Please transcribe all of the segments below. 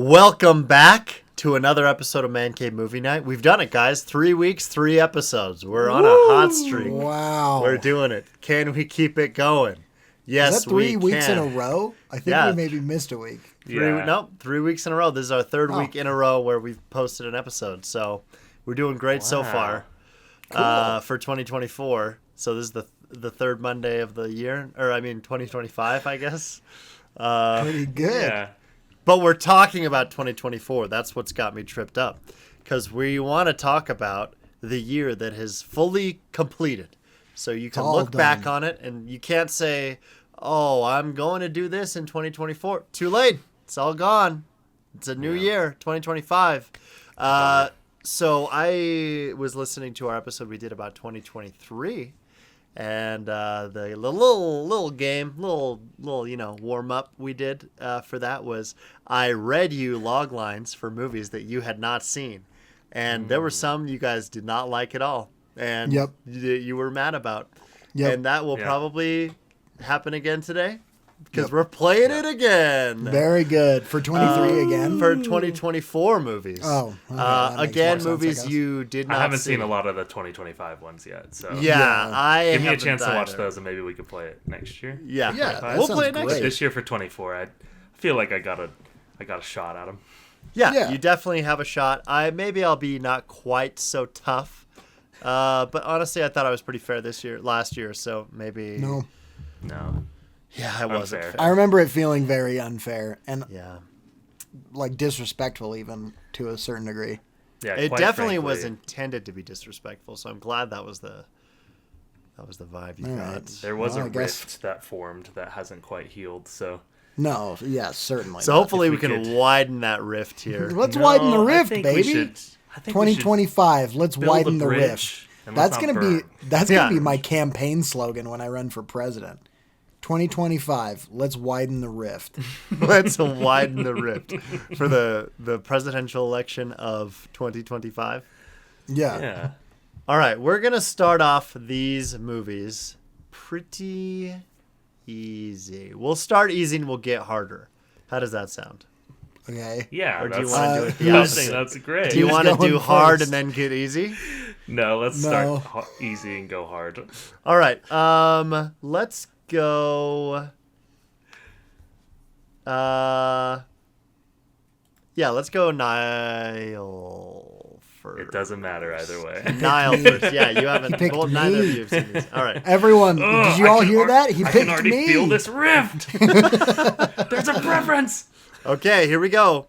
Welcome back to another episode of Man Cave Movie Night. We've done it, guys. 3 weeks, 3 episodes. We're on a hot streak. Wow. We're doing it. Can we keep it going? Yes, Is that 3 we weeks can. in a row? I think Yeah. we maybe missed a week. Nope, 3 weeks in a row. This is our third week in a row where we've posted an episode. So we're doing great so far for 2024. So this is the third Monday of the year. 2025, I guess. Pretty good. Yeah. But we're talking about 2024. That's what's got me tripped up. Because we want to talk about the year that has fully completed. So you can look back on it and you can't say, oh, I'm going to do this in 2024. Too late. It's all gone. It's a new year, 2025. So I was listening to our episode we did about 2023. And the little game, little warm up we did for that was I read you log lines for movies that you had not seen, and there were some you guys did not like at all, and you were mad about, and that will probably happen again today. Because we're playing it again. Very good. For 23 again? For 2024 movies. Oh. Again, movies you did not see. I haven't seen a lot of the 2025 ones yet. So Give me a chance to watch those and maybe we could play it next year. Yeah. We'll play it next year. This year for 24, I feel like I got a shot at them. Yeah, you definitely have a shot. Maybe I'll be not quite so tough. But honestly, I thought I was pretty fair last year, so maybe... No. Yeah, I wasn't fair. I remember it feeling very unfair and like disrespectful even to a certain degree. Yeah, it definitely was intended to be disrespectful, so I'm glad that was the vibe you got. Right. There was a rift that formed that hasn't quite healed, so... No, yes, certainly. So hopefully we can widen that rift here. Let's widen the rift, baby. 2025, let's widen the rift. That's gonna be my campaign slogan when I run for president. 2025, let's widen the rift. Let's widen the rift for the presidential election of 2025. Yeah. All right, we're going to start off these movies pretty easy. We'll start easy and we'll get harder. How does that sound? Okay. Yeah. Or do you want to do it the opposite? That's great. Do you want to do hard and then get easy? No, let's start easy and go hard. All right. Let's go. Let's go Nile first. It doesn't matter either way. Nile first. Yeah, you haven't. Well, neither of you have seen this. All right. Everyone, did you all hear that? He picked me. I can already feel this rift. There's a preference. Okay, here we go.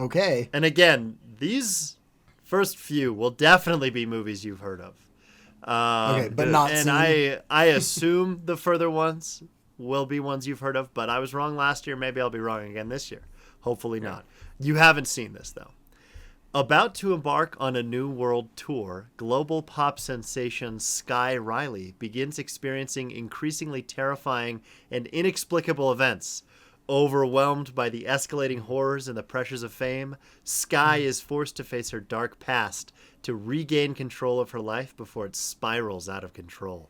Okay. And again, these first few will definitely be movies you've heard of. But not seen. And I assume the further ones will be ones you've heard of, but I was wrong last year. Maybe I'll be wrong again this year. Hopefully not. You haven't seen this, though. About to embark on a new world tour, global pop sensation Sky Riley begins experiencing increasingly terrifying and inexplicable events. Overwhelmed by the escalating horrors and the pressures of fame, Sky is forced to face her dark past to regain control of her life before it spirals out of control.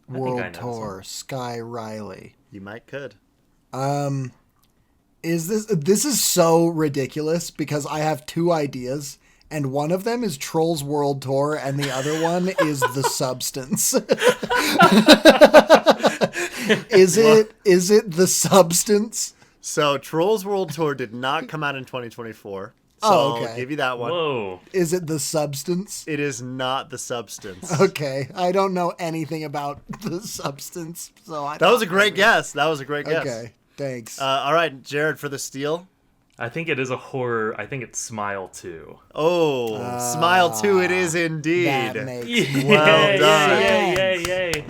World tour, Sky Riley. You could. This is so ridiculous because I have two ideas and one of them is Trolls World Tour and the other one is The Substance. Is it The Substance? So Trolls World Tour did not come out in 2024. So I'll give you that one. Whoa. Is it The Substance? It is not The Substance. Okay. I don't know anything about The Substance. That was a great guess. Okay. Thanks. All right, Jared, for the steal. I think it is a horror. I think it's Smile 2. Oh, Smile 2 it is indeed. That makes well done.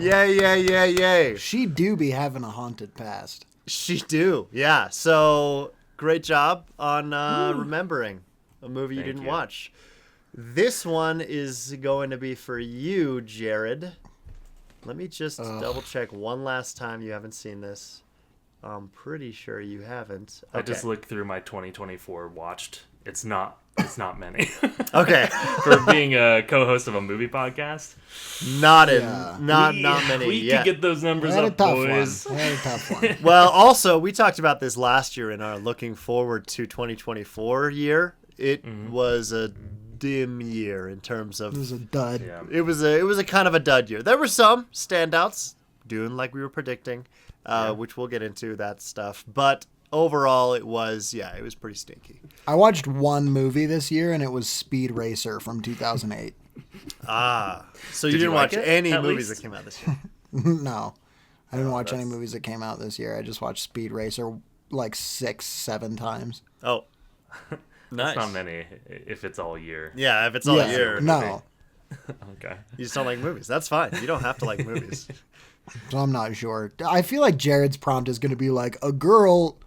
Yay. She do be having a haunted past. She do, yeah. So, great job on remembering a movie you didn't watch. This one is going to be for you, Jared. Let me just double check one last time you haven't seen this. I'm pretty sure you haven't. Okay. I just looked through my 2024 watched. It's not It's not many. Okay. For being a co-host of a movie podcast. Not many. We yet. could get those numbers We had up, a tough boys. one. We had a tough one. Well, also, we talked about this last year in our looking forward to 2024 year. It was a dim year in terms of... It was a dud. Yeah. It was a kind of a dud year. There were some standouts, doing like we were predicting, which we'll get into that stuff. But overall, it was pretty stinky. I watched one movie this year, and it was Speed Racer from 2008. So you didn't like watch it, any at movies least? that came out this year? No. I didn't watch any movies that came out this year. I just watched Speed Racer like 6-7 times. Oh, nice. That's not many if it's all year. Yeah, if it's all year. No. Okay. You just don't like movies. That's fine. You don't have to like movies. So I'm not sure. I feel like Jared's prompt is going to be like, a girl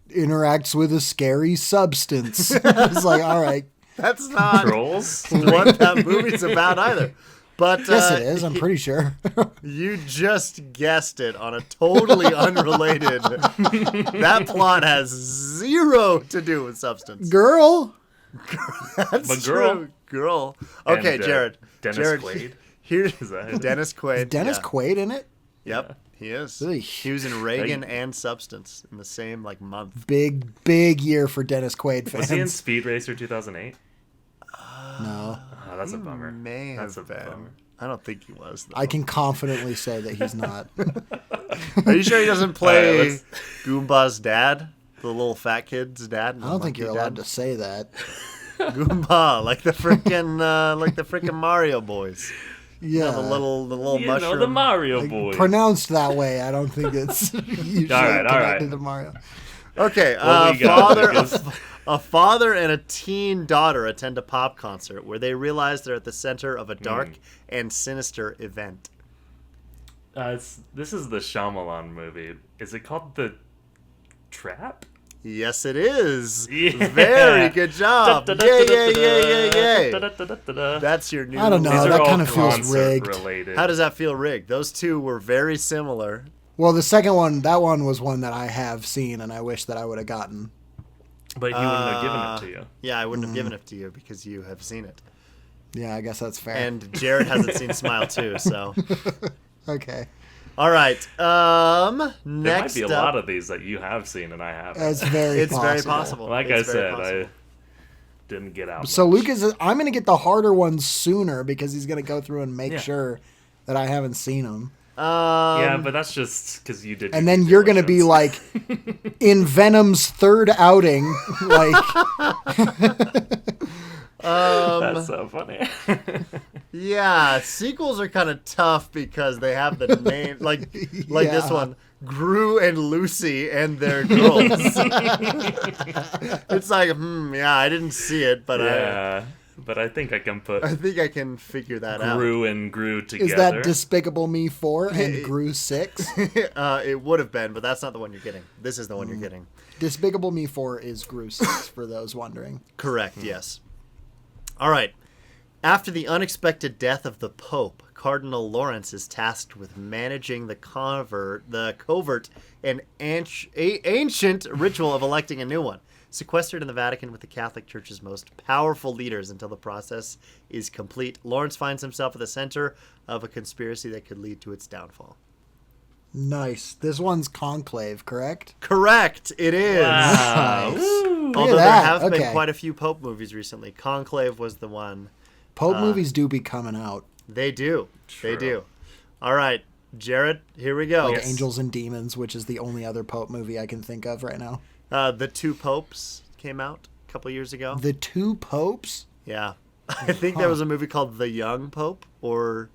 interacts with a scary substance. It's like, all right. That's not Trolls? what that movie's about either. But Yes, it is. I'm pretty sure. you just guessed it on a totally unrelated. That plot has zero to do with substance. Girl. That's But girl. true. Girl. Okay, And, Jared. Dennis Jared, Quaid? Here's Is that it? Dennis Quaid. Is Dennis Quaid in it? Yep, he is. Really? He was in Reagan and Substance in the same month. Big year for Dennis Quaid fans. Was he in Speed Racer 2008? No. Oh, that's a bummer. May That's have a been. bummer. I don't think he was, though. I can confidently say that he's not. Are you sure he doesn't play All right, Goomba's dad? The little fat kid's dad? I don't think you're allowed to say that. Goomba, like the frickin' Mario boys. Yeah. The little You mushroom. know, the Mario boys. Pronounced that way, I don't think it's usually all right. connected to Mario. Okay, What we got, a father and a teen daughter attend a pop concert where they realize they're at the center of a dark and sinister event. This is the Shyamalan movie. Is it called The Trap? Yes, it is. Yeah. Very good job. Yay. That's your new I don't know. These are that all kind of feels concert rigged. related. How does that feel rigged? Those two were very similar. Well, the second one, that one was one that I have seen, and I wish that I would have gotten. But he wouldn't have given it to you. Yeah, I wouldn't have given it to you because you have seen it. Yeah, I guess that's fair. And Jared hasn't seen Smile too, so. Okay. All right. There Next might be a up, lot of these that you have seen and I haven't. That's very it's possible. very possible. Like It's I very said, possible. I didn't get out. So much. Lucas, I'm going to get the harder ones sooner because he's going to go through and make Yeah. sure that I haven't seen them. Yeah, but that's just because you did. And your then due you're going to be diligence. like, in Venom's third outing, like, That's so funny. Yeah, sequels are kind of tough because they have the name like this Yeah. one, Gru and Lucy and their girls. It's like, yeah, I didn't see it, but Yeah, but I think I can put I think I can figure that Gru and Gru together. is that Despicable Me 4 and Gru 6? out. It would have been, but that's not the one you're getting. This is the one you're getting. Despicable Me 4 is Gru 6, for those wondering. Correct, yes. All right. After the unexpected death of the Pope, Cardinal Lawrence is tasked with managing the covert and ancient ritual of electing a new one, sequestered in the Vatican with the Catholic Church's most powerful leaders until the process is complete. Lawrence finds himself at the center of a conspiracy that could lead to its downfall. Nice. This one's Conclave, correct? Correct, it is. Wow. Nice. Woo. Look Although at there that. have been Okay. quite a few Pope movies recently. Conclave was the one. Pope movies do be coming out. They do. They True. do. All right, Jared, here we go. Like Angels and Demons, which is the only other Pope movie I can think of right now. The Two Popes came out a couple years ago. The Two Popes? Yeah. I think there was a movie called The Young Pope, or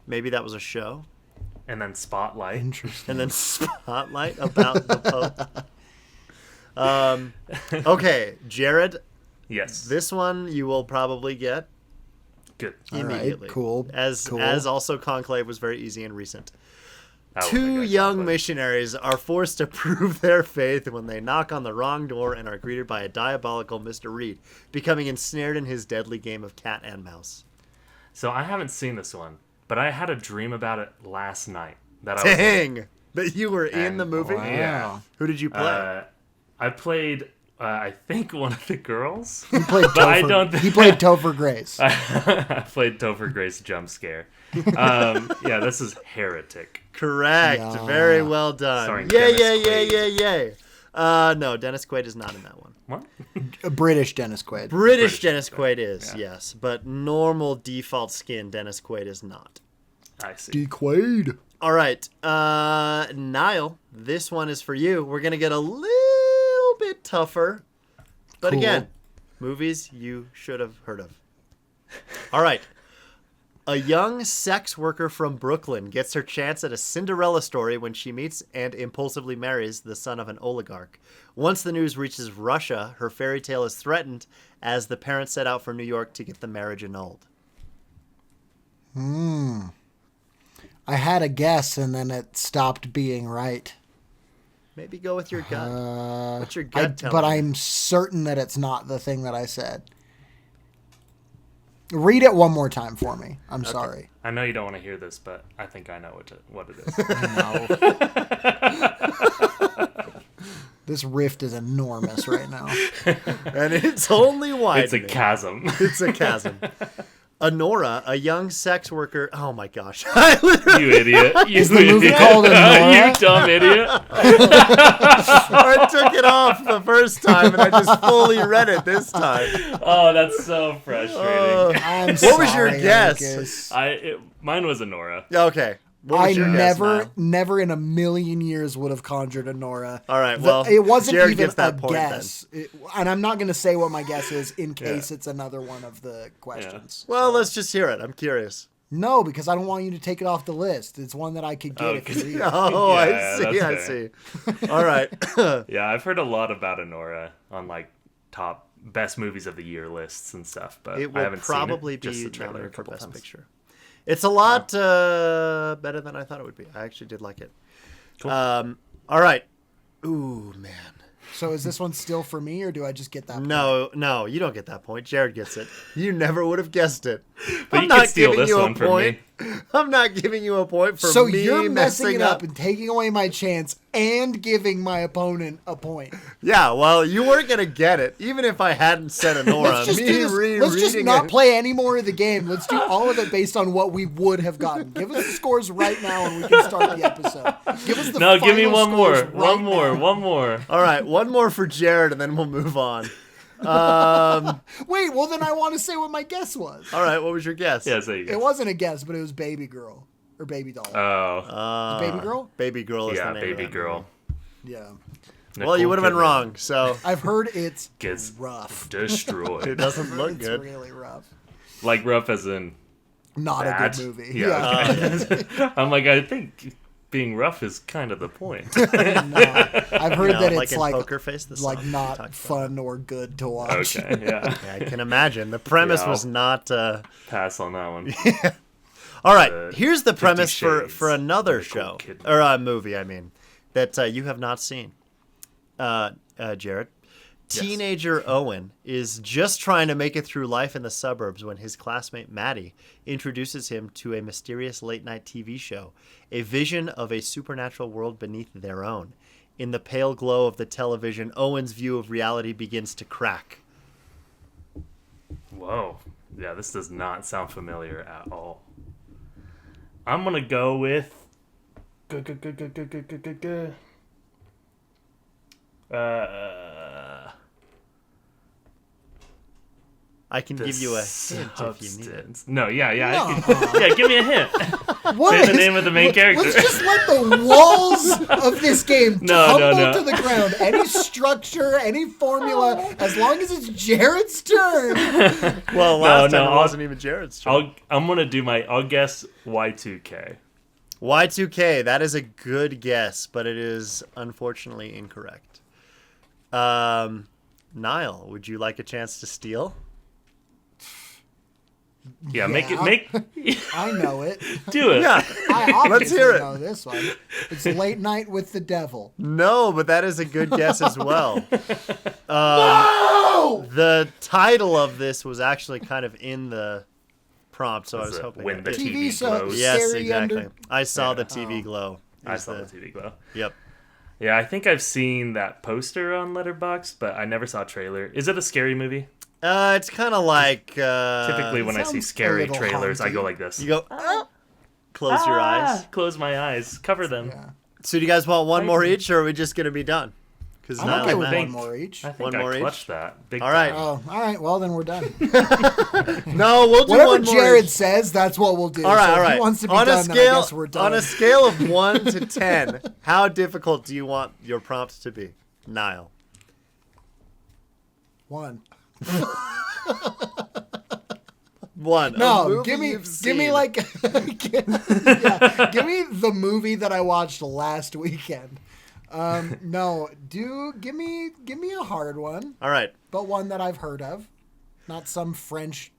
maybe that was a show. And then Spotlight. Interesting. And then Spotlight about the Pope. Okay, Jared, Yes. this one you will probably get Good. All right, immediately. cool. As cool. also Conclave was very easy and recent. I wouldn't Two have got young Spotlight. missionaries are forced to prove their faith when they knock on the wrong door and are greeted by a diabolical Mr. Reed, becoming ensnared in his deadly game of cat and mouse. So I haven't seen this one, but I had a dream about it last night. That I was Dang! That you were in And- the movie? Wow. Yeah. Who did you play? I played I think one of the girls. He played Topher, I don't he played Topher Grace. I played Topher Grace jump scare. Yeah, this is Heretic. Correct. Yeah. Very well done. Starring Yay, Dennis yay, yay, Quaid. yay, yay. No, Dennis Quaid is not in that one. What? A British Dennis Quaid. British Dennis Quaid Quaid, is, yeah. yes. But normal default skin Dennis Quaid is not. I see. D. Quaid. All right. Niall, this one is for you. We're going to get a little bit tougher. But Cool. again, movies you should have heard of. All right. A young sex worker from Brooklyn gets her chance at a Cinderella story when she meets and impulsively marries the son of an oligarch. Once the news reaches Russia, her fairy tale is threatened as the parents set out for New York to get the marriage annulled. I had a guess and then it stopped being right. Maybe go with your gut. What's your gut telling But you? I'm certain that it's not the thing that I said. Read it one more time for me. I'm sorry. I know you don't want to hear this, but I think I know what it is. No. This rift is enormous right now. And it's only widening. It's a chasm. It's a chasm. Honora, a young sex worker. Oh my gosh. I literally, You idiot. You Is the movie idiot. called Honora? You dumb idiot. I took it off the first time and I just fully read it this time. Oh, that's so frustrating. I'm What was your sorry, guess? Lucas. Mine was Honora. Okay. What I was your guess, Niall? never in a million years would have conjured Honora. All right, well, it wasn't Jared even gets that a point guess. And I'm not going to say what my guess is in case it's another one of the questions. Well, let's just hear it. I'm curious. No, because I don't want you to take it off the list. It's one that I could get if you read it. Oh, Yeah, I that's see. fair. All right. Yeah, I've heard a lot about Honora on like top best movies of the year lists and stuff, but It I will haven't probably seen it. Just be the trailer a nominated for couple Best times. Picture. It's a lot better than I thought it would be. I actually did like it. Cool. All right. Ooh, man. So is this one still for me, or do I just get that point? No, you don't get that point. Jared gets it. You never would have guessed it. But I'm you not can steal giving this you a one from point. me. I'm not giving you a point for So me you're messing messing it up and taking away my chance and giving my opponent a point. Yeah, well, you weren't gonna get it, even if I hadn't said Honora. Let's just, Me do this. Let's just rereading not it. play any more of the game. Let's do all of it based on what we would have gotten. Give us the scores right now and we can start the episode. Give us the No, give me final one more. scores right One more. now. One more. All right, one more for Jared, and then we'll move on. Wait, well then I want to say what my guess was. All right, what was your guess? Yeah, there you go. It wasn't a guess, but it was Baby Girl or Baby Doll. Oh, Baby Girl? Baby Girl is yeah, the name Baby of that girl. Yeah. movie. Well, you would have been Nicole Kidman wrong, so I've heard it's Gets rough. destroyed. it doesn't look It's good. really rough. Like rough as in Not bad. a good movie. Yeah. okay. I'm like, I think being rough is kind of the point. No. I've heard that like it's in like Poker Face, the song we talked not about. fun or good to watch. Okay, yeah. Yeah, I can imagine. The premise Yeah, was not. Pass on that one. All right, here's the 50 premise for Shades another Nicole show Kidman. or a movie. I mean, that you have not seen. Jared, teenager Owen is just trying to make it through life in the suburbs when his classmate Maddie introduces him to a mysterious late-night TV show, a vision of a supernatural world beneath their own. In the pale glow of the television, Owen's view of reality begins to crack. Whoa. Yeah, this does not sound familiar at all. I'm gonna go with. I can give you a hint if you need it. Substance. No, yeah. I can, yeah, give me a hint. What Say the is- name of the main character. Let's just let the walls of this game No, tumble to the ground. Any structure, any formula, as long as it's Jared's turn. Well, last time no, it wasn't even Jared's turn. I'm gonna do I'll guess Y2K. Y2K, that is a good guess, but it is unfortunately incorrect. Niall, would you like a chance to steal? Yeah, make Yeah. I know it. do it. Yeah. I obviously Let's hear it. know this one. It's Late Night with the Devil. No, but that is a good guess as well. No! The title of this was actually kind of in the prompt, so I was it hoping. When the it- TV TV so- glows? Yes, Scary exactly. under- I saw the Yeah. TV glow. I is saw the TV glow. Yep. Yeah, I think I've seen that poster on Letterboxd, but I never saw a trailer. Is it a scary movie? It's kind of like... Typically when I see scary trailers, haunty. I go like this. You go, close your eyes. Close my eyes. Cover them. Yeah. So do you guys want one more each, or are we just going to be done? I'm okay with one more each. I think One more I each? clutched that. Big All right. time. Oh, all right. Well, then we're done. No, we'll do Whatever one more Jared each. says, that's what we'll do. All right, so all if right. he wants to be on done, a scale, then I guess we're done. on a scale of 1 to 10, how difficult do you want your prompts to be, Niall? 1. 1. No, give me like, give me the movie that I watched last weekend. No, give me a hard one, All right. but one that I've heard of, not some French,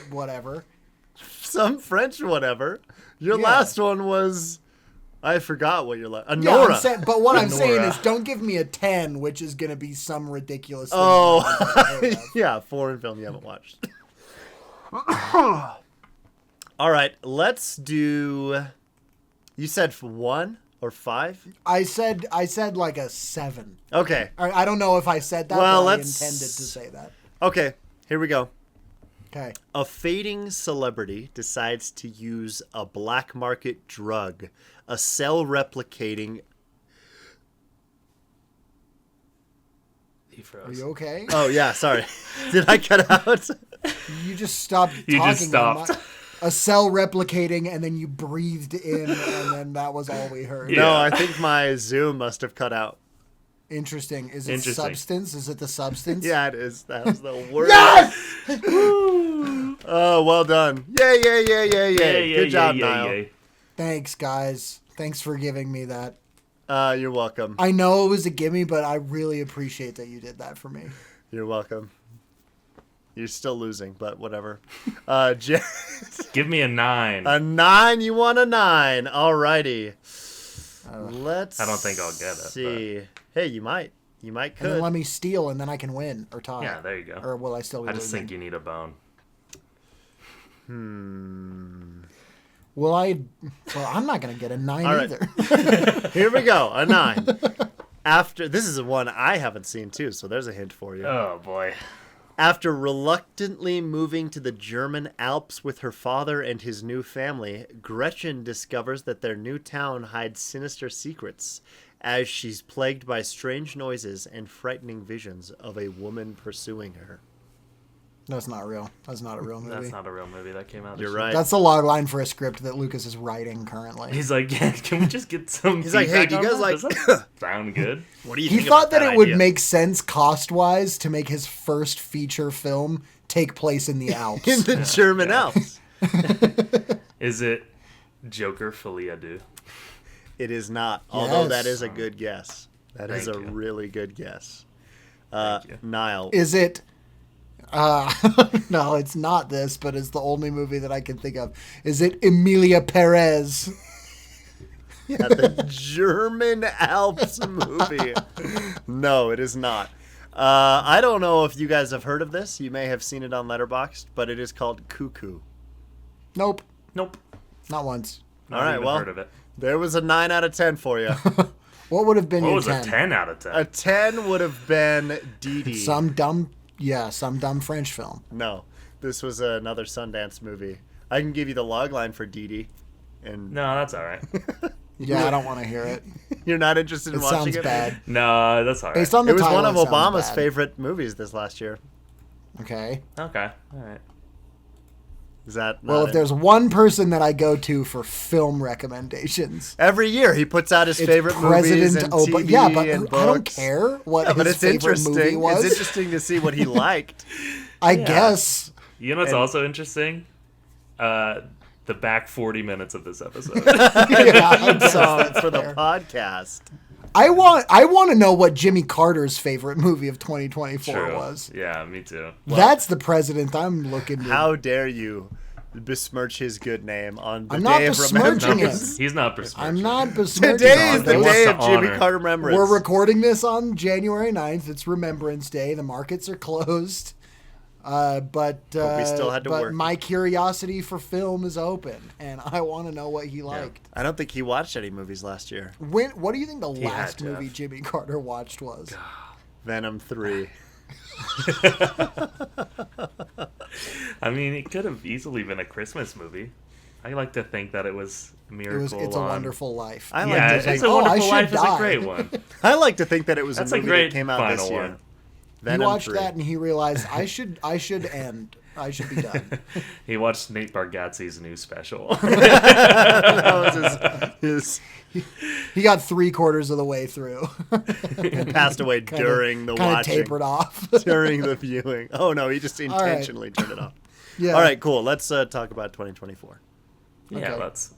whatever. Some French whatever. Your Yeah. last one was... I forgot what your last... Yeah, Anora. but what I'm saying Nora. is, don't give me a 10, which is gonna be some ridiculous thing. Oh, that I've never heard of. yeah, foreign film you haven't watched. All right, let's do... You said 1 or 5? I said like a 7. Okay. I don't know if I said that, Well, but I let's- intended to say that. Okay, here we go. Okay. A fading celebrity decides to use a black market drug, a cell replicating... He froze. Are you okay? Oh, yeah, sorry. Did I cut out? You just stopped talking. You just stopped. A cell replicating, and then you breathed in, and then that was all we heard. No, Yeah. I think my Zoom must have cut out. Interesting. Is it Interesting. substance? Is it the substance? Yeah, it is. That was the worst. Yes! Oh, well done. Yay, yay, yay, yay, yay. Yeah, Good job, yeah, Niall. yeah. Thanks, guys. Thanks for giving me that. You're welcome. I know it was a gimme, but I really appreciate that you did that for me. You're welcome. You're still losing, but whatever. Jared, Give me a 9. a 9. You want a 9. Alrighty. Let's I don't think I'll get it, see. Hey, you might. You might And then could. let me steal, and then I can win or tie. Yeah, there you go. Or will I still be I just losing? think you need a bone. Will I? Well, I'm not going to get a 9 All right. either. Here we go. A 9. After this is one I haven't seen too, so there's a hint for you. Oh boy. After reluctantly moving to the German Alps with her father and his new family, Gretchen discovers that their new town hides sinister secrets as she's plagued by strange noises and frightening visions of a woman pursuing her. That's not real. That's not a real movie. That's not a real movie that came out this You're year. right. That's the log line for a script that Lucas is writing currently. He's like, yeah, can we just get some He's like, hey, feedback do you on guys that? like- Does that sound good? What do you He think thought about that it would idea? make sense cost-wise to make his first feature film take place in the Alps. in the German Alps. Is it Joker Folia Du? It is not, although Yes. that is a good guess. That is a Thank you. really good guess. Thank you. Niall. Is it? No, it's not this, but it's the only movie that I can think of. Is it Emilia Perez? Yeah, the German Alps movie. No, it is not. I don't know if you guys have heard of this. You may have seen it on Letterboxd, but it is called Cuckoo. Nope, Nope. not once. Not All right, even well, heard of it. there was a 9 out of 10 for you. What would have been What your was 10? a 10 out of 10? A 10 would have been Dee Dee. Some dumb French film. No, this was another Sundance movie. I can give you the log line for Dee Dee. And No, that's all right. Yeah, I don't want to hear it. you're not interested in It watching sounds it? bad. No, that's all right. Based on the It was title, one of it sounds Obama's bad. favorite movies this last year. Okay. Okay, all right. Is that Well, not if it? there's one person that I go to for film recommendations, Every year he puts out his it's favorite movies President and Obama. TV Yeah, but and I don't books. care what Yeah, but his it's favorite movie interesting. was. It's interesting to see what he liked. I guess. You know what's And- also interesting? The back 40 minutes of this episode. Yeah, I guess Song that's for the fair. podcast. I want to know what Jimmy Carter's favorite movie of 2024 True. was. Yeah, me too. That's the president I'm looking to. How dare you besmirch his good name on the I'm not day of besmirching remembrance? it. He's not besmirching. I'm not besmirching Today is it. the He wants day to of Jimmy honor. Carter remembrance. We're recording this on January 9th. It's Remembrance Day. The markets are closed. But we still had to but work. My curiosity for film is open, and I want to know what he liked. I don't think he watched any movies last year. What do you think the He last had to movie have. Jimmy Carter watched was? Venom 3. I mean, it could have easily been a Christmas movie. I like to think that it was a miracle. It's a Wonderful Life. I like Yeah, to think, It's a Wonderful I Life should is a die. great one. I like to think that it was That's a a movie great that came out this final year. one. Venom He watched 3. that and he realized I should end. I should be done. He watched Nate Bargatze's new special. That was He got 3/4 of the way through. he passed away during the Kind of watching. tapered off. During the viewing. Oh no, he just intentionally turned it off. Yeah. All right, cool. Let's talk about 2024. Yeah, Okay. that's.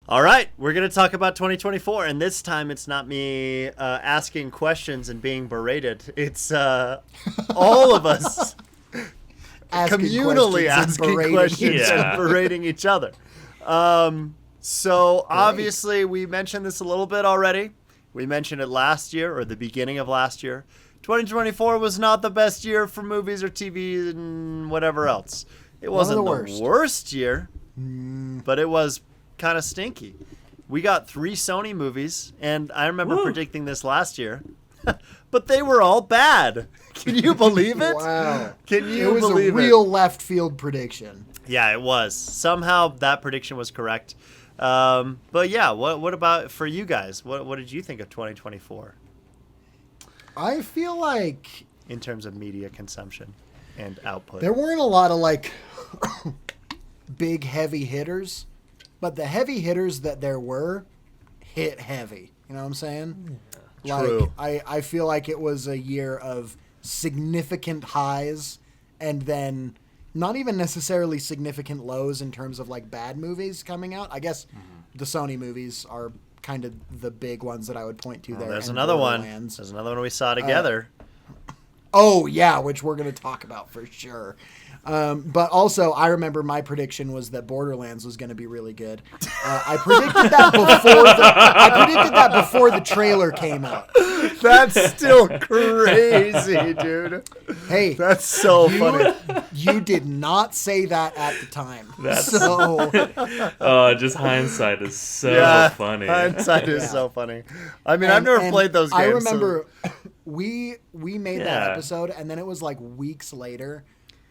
All right, we're going to talk about 2024, and this time it's not me asking questions and being berated. It's all of us communally asking questions Yeah. and berating each other. So obviously we mentioned this a little bit already. We mentioned it last year or the beginning of last year. 2024 was not the best year for movies or TV and whatever else. It wasn't the worst year, but it was kind of stinky. We got 3 Sony movies, and I remember predicting this last year, but they were all bad. Can you believe it? Wow. Can you It was believe a real left field prediction. Yeah, it was. Somehow that prediction was correct. But yeah, what about for you guys? What did you think of 2024 I feel like in terms of media consumption and output? there weren't a lot of like big heavy hitters, but the heavy hitters that there were hit heavy. You know what I'm saying? True. Like I feel like it was a year of significant highs and then not even necessarily significant lows in terms of like bad movies coming out. I guess the Sony movies are kind of the big ones that I would point to there. There's and another one. Borderlands. There's another one we saw together. Oh, yeah, which we're going to talk about for sure. But also, I remember my prediction was that Borderlands was going to be really good. I predicted that before the trailer came out. That's still crazy, dude. Hey, That's so funny. You did not say that at the time. That's- So Just hindsight is so funny. Hindsight is so funny. I mean, I've never played those games. I remember we made that Yeah. episode, and then it was like weeks later,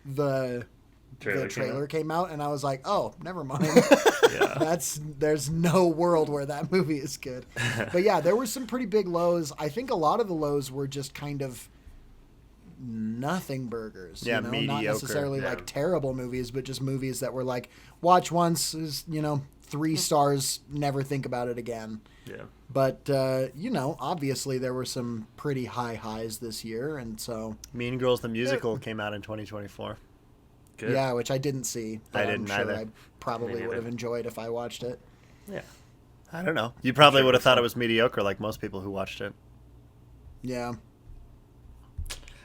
the trailer came out, and I was like, oh, never mind. Yeah. There's no world where that movie is good. But yeah, there were some pretty big lows. I think a lot of the lows were just kind of nothing burgers. Yeah, you know? mediocre. Not necessarily Yeah. like terrible movies, but just movies that were like, watch once is, 3 stars, never think about it again. Yeah. But, obviously there were some pretty high highs this year. And so, Mean Girls the Musical came out in 2024. Good. yeah, which I didn't see. But I didn't I'm sure either. I probably Me would have neither. enjoyed if I watched it. Yeah. I don't know. You probably Sure would have was thought fun. it was mediocre like most people who watched it. Yeah.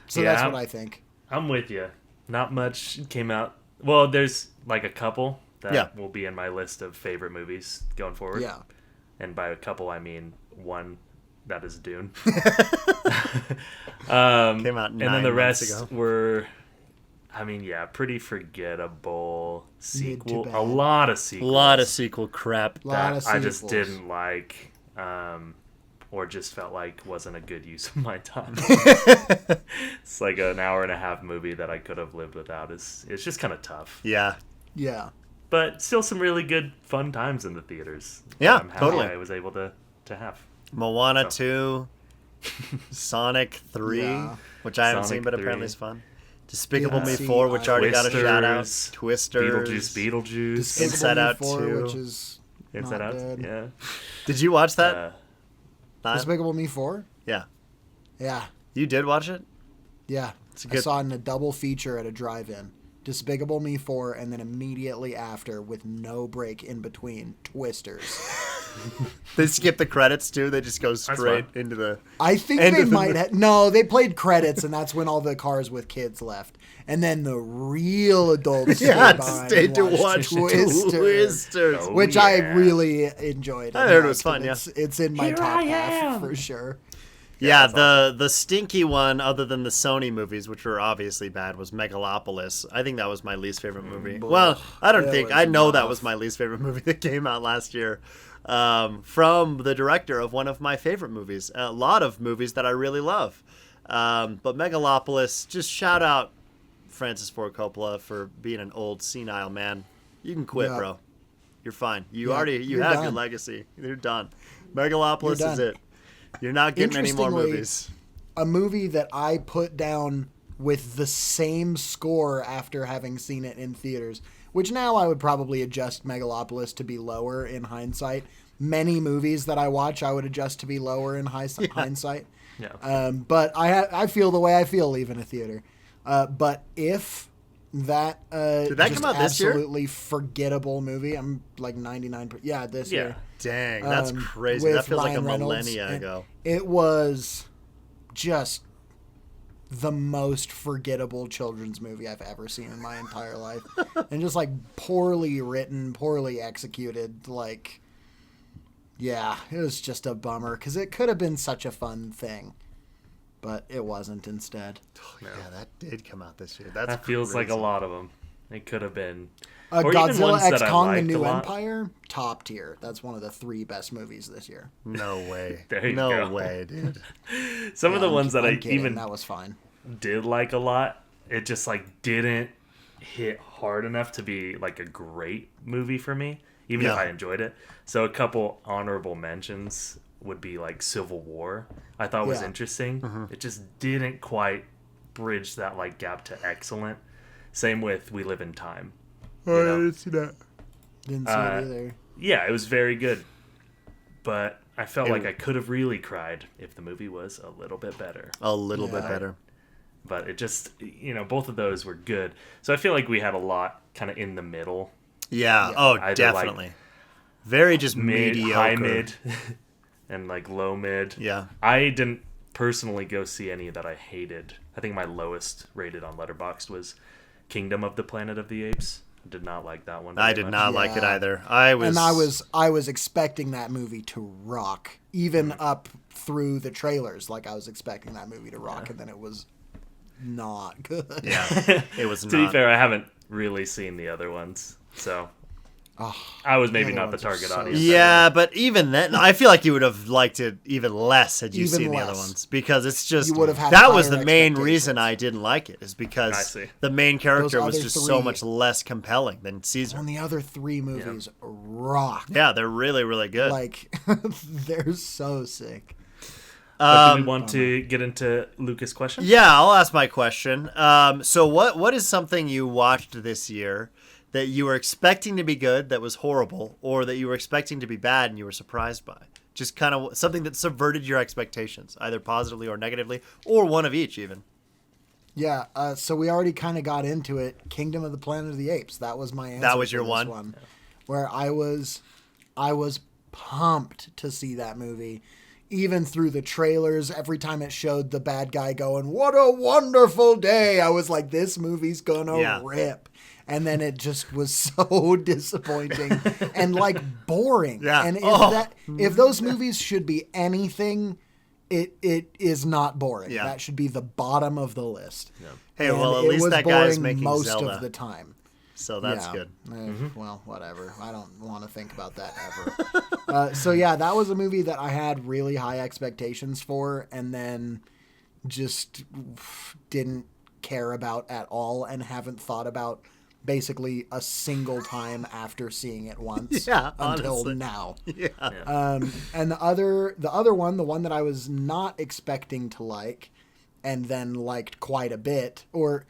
So Yeah, that's I'm- what I think. I'm with you. Not much came out. Well, there's like a couple that Yeah. will be in my list of favorite movies going forward. Yeah. And by a couple, I mean one. That is Dune. Came out and then 9 the months rest ago. were, pretty forgettable sequel. bad. A lot of A sequels. lot of sequel crap. Lot that of I just sequels. didn't like, or just felt like wasn't a good use of my time. It's like an hour and a half movie that I could have lived without. It's just kind of tough, Yeah. Yeah. but still some really good fun times in the theaters. that Yeah, I'm happy totally. I was able to have. Moana So. 2, Sonic 3, Yeah. which I haven't Sonic seen but 3. apparently is fun. Despicable Didn't Me see 4, which already got a shout out. Twisters, Twisters. Beetlejuice, Despicable Inside Me Out 4, 2. which is Inside not Out. good. Yeah. Did you watch that? Not- Despicable Me 4? yeah. Yeah. You did watch it? Yeah. a I good- saw it in a double feature at a drive-in. Despicable Me 4, and then immediately after, with no break in between, Twisters. They skip the credits too. They just go straight into the. I think they might. No, they played credits, and that's when all the cars with kids left, and then the real adults stayed to watch Twisters, which I really enjoyed. I heard it was fun. It's in my top half for sure. Yeah, the stinky one, other than the Sony movies, which were obviously bad, was Megalopolis. I think that was my least favorite movie. Well, I know that was my least favorite movie that came out last year. From the director of one of my favorite movies. A lot of movies that I really love. But Megalopolis, just shout out Francis Ford Coppola for being an old senile man. You can quit, bro. You're fine. You have your legacy. You're done. Megalopolis is it. You're not getting any more movies. A movie that I put down with the same score after having seen it in theaters, which now I would probably adjust Megalopolis to be lower in hindsight. Many movies that I watch, I would adjust to be lower in hindsight. Yeah. But I feel the way I feel leaving a theater. But if that did that come out this year? Absolutely forgettable movie. I'm like 99%. Yeah, this year. Dang, that's crazy. That feels like a millennia ago. It was just the most forgettable children's movie I've ever seen in my entire life. And just like poorly written, poorly executed. Like, yeah, it was just a bummer because it could have been such a fun thing. But it wasn't instead. Yeah, that did come out this year. That feels like a lot of them. It could have been. Godzilla X Kong: The New Empire, top tier. That's one of the 3 best movies this year. No way. No way, dude. Some of the ones that that was fine. Did like a lot. It just like didn't hit hard enough to be like a great movie for me, even if I enjoyed it. So a couple honorable mentions would be like Civil War. I thought was interesting. Mm-hmm. It just didn't quite bridge that like gap to excellent. Same with We Live in Time. I didn't see that. Didn't see it either. Yeah, it was very good. But I felt like I could have really cried if the movie was a little bit better. A little bit better. But it just, both of those were good. So I feel like we had a lot kind of in the middle. Yeah. Oh, definitely. Like very just mediocre. High mid, and like low mid. Yeah. I didn't personally go see any that I hated. I think my lowest rated on Letterboxd was Kingdom of the Planet of the Apes. I did not like that one. I did not like it either. I was expecting that movie to rock, even up through the trailers. Like I was expecting that movie to rock, and then it was not good. Yeah, it was not. To be fair, I haven't really seen the other ones, so I was maybe not the target audience. Yeah, but even then, I feel like you would have liked it even less had you seen the other ones, because it's just that was the main reason I didn't like it, is because the main character was just so much less compelling than Caesar. And the other 3 movies rock. Yeah, they're really, really good. Like they're so sick. Do we want to get into Lucas' question? Yeah, I'll ask my question. So what is something you watched this year that you were expecting to be good that was horrible, or that you were expecting to be bad and you were surprised by? Just kind of something that subverted your expectations, either positively or negatively, or one of each even. Yeah, so we already kind of got into it. Kingdom of the Planet of the Apes. That was my answer. That was your one? Yeah. Where I was pumped to see that movie. Even through the trailers, every time it showed the bad guy going, "What a wonderful day," I was like, this movie's gonna rip. And then it just was so disappointing and like boring. Yeah. And if those movies should be anything, it is not boring. Yeah. That should be the bottom of the list. Yeah. Hey, well, at least that guy's making most Zelda of the time. So that's good. Well, whatever. I don't want to think about that ever. So yeah, that was a movie that I had really high expectations for, and then just didn't care about at all, and haven't thought about basically a single time after seeing it once until now. Yeah. And the other one, the one that I was not expecting to like, and then liked quite a bit, or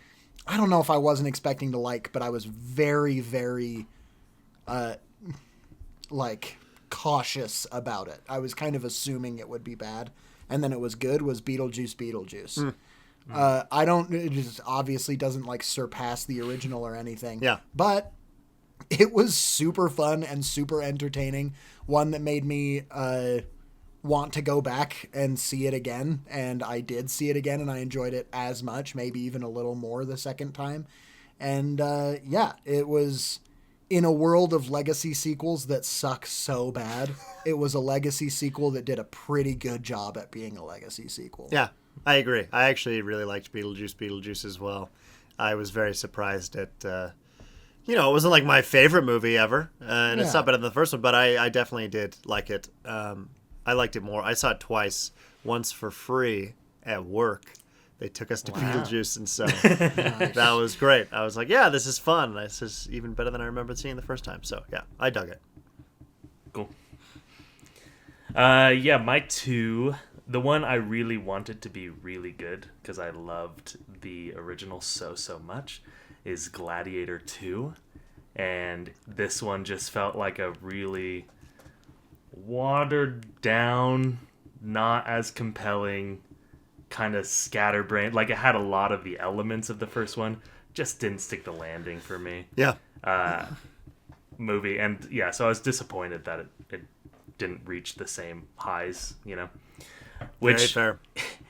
I don't know if I wasn't expecting to like, but I was very, very, cautious about it. I was kind of assuming it would be bad, and then it was good. Was Beetlejuice. It just obviously doesn't surpass the original or anything. Yeah. But it was super fun and super entertaining. One that made me want to go back and see it again. And I did see it again, and I enjoyed it as much, maybe even a little more the second time. And yeah, it was in a world of legacy sequels that suck so bad. It was a legacy sequel that did a pretty good job at being a legacy sequel. Yeah, I agree. I actually really liked Beetlejuice as well. I was very surprised at, it wasn't like my favorite movie ever, and it's not better than the first one, but I definitely did like it. I liked it more. I saw it twice, once for free at work. They took us to Beetlejuice, and so that was great. I was like, yeah, this is fun. This is even better than I remember seeing the first time. So, yeah, I dug it. Cool. Yeah, my two, the one I really wanted to be really good, because I loved the original so much, is Gladiator 2. And this one just felt like a really watered down, not as compelling, kind of scatterbrained. Like, it had a lot of the elements of the first one, just didn't stick the landing for me. Yeah. Movie. And yeah, so I was disappointed that it didn't reach the same highs, which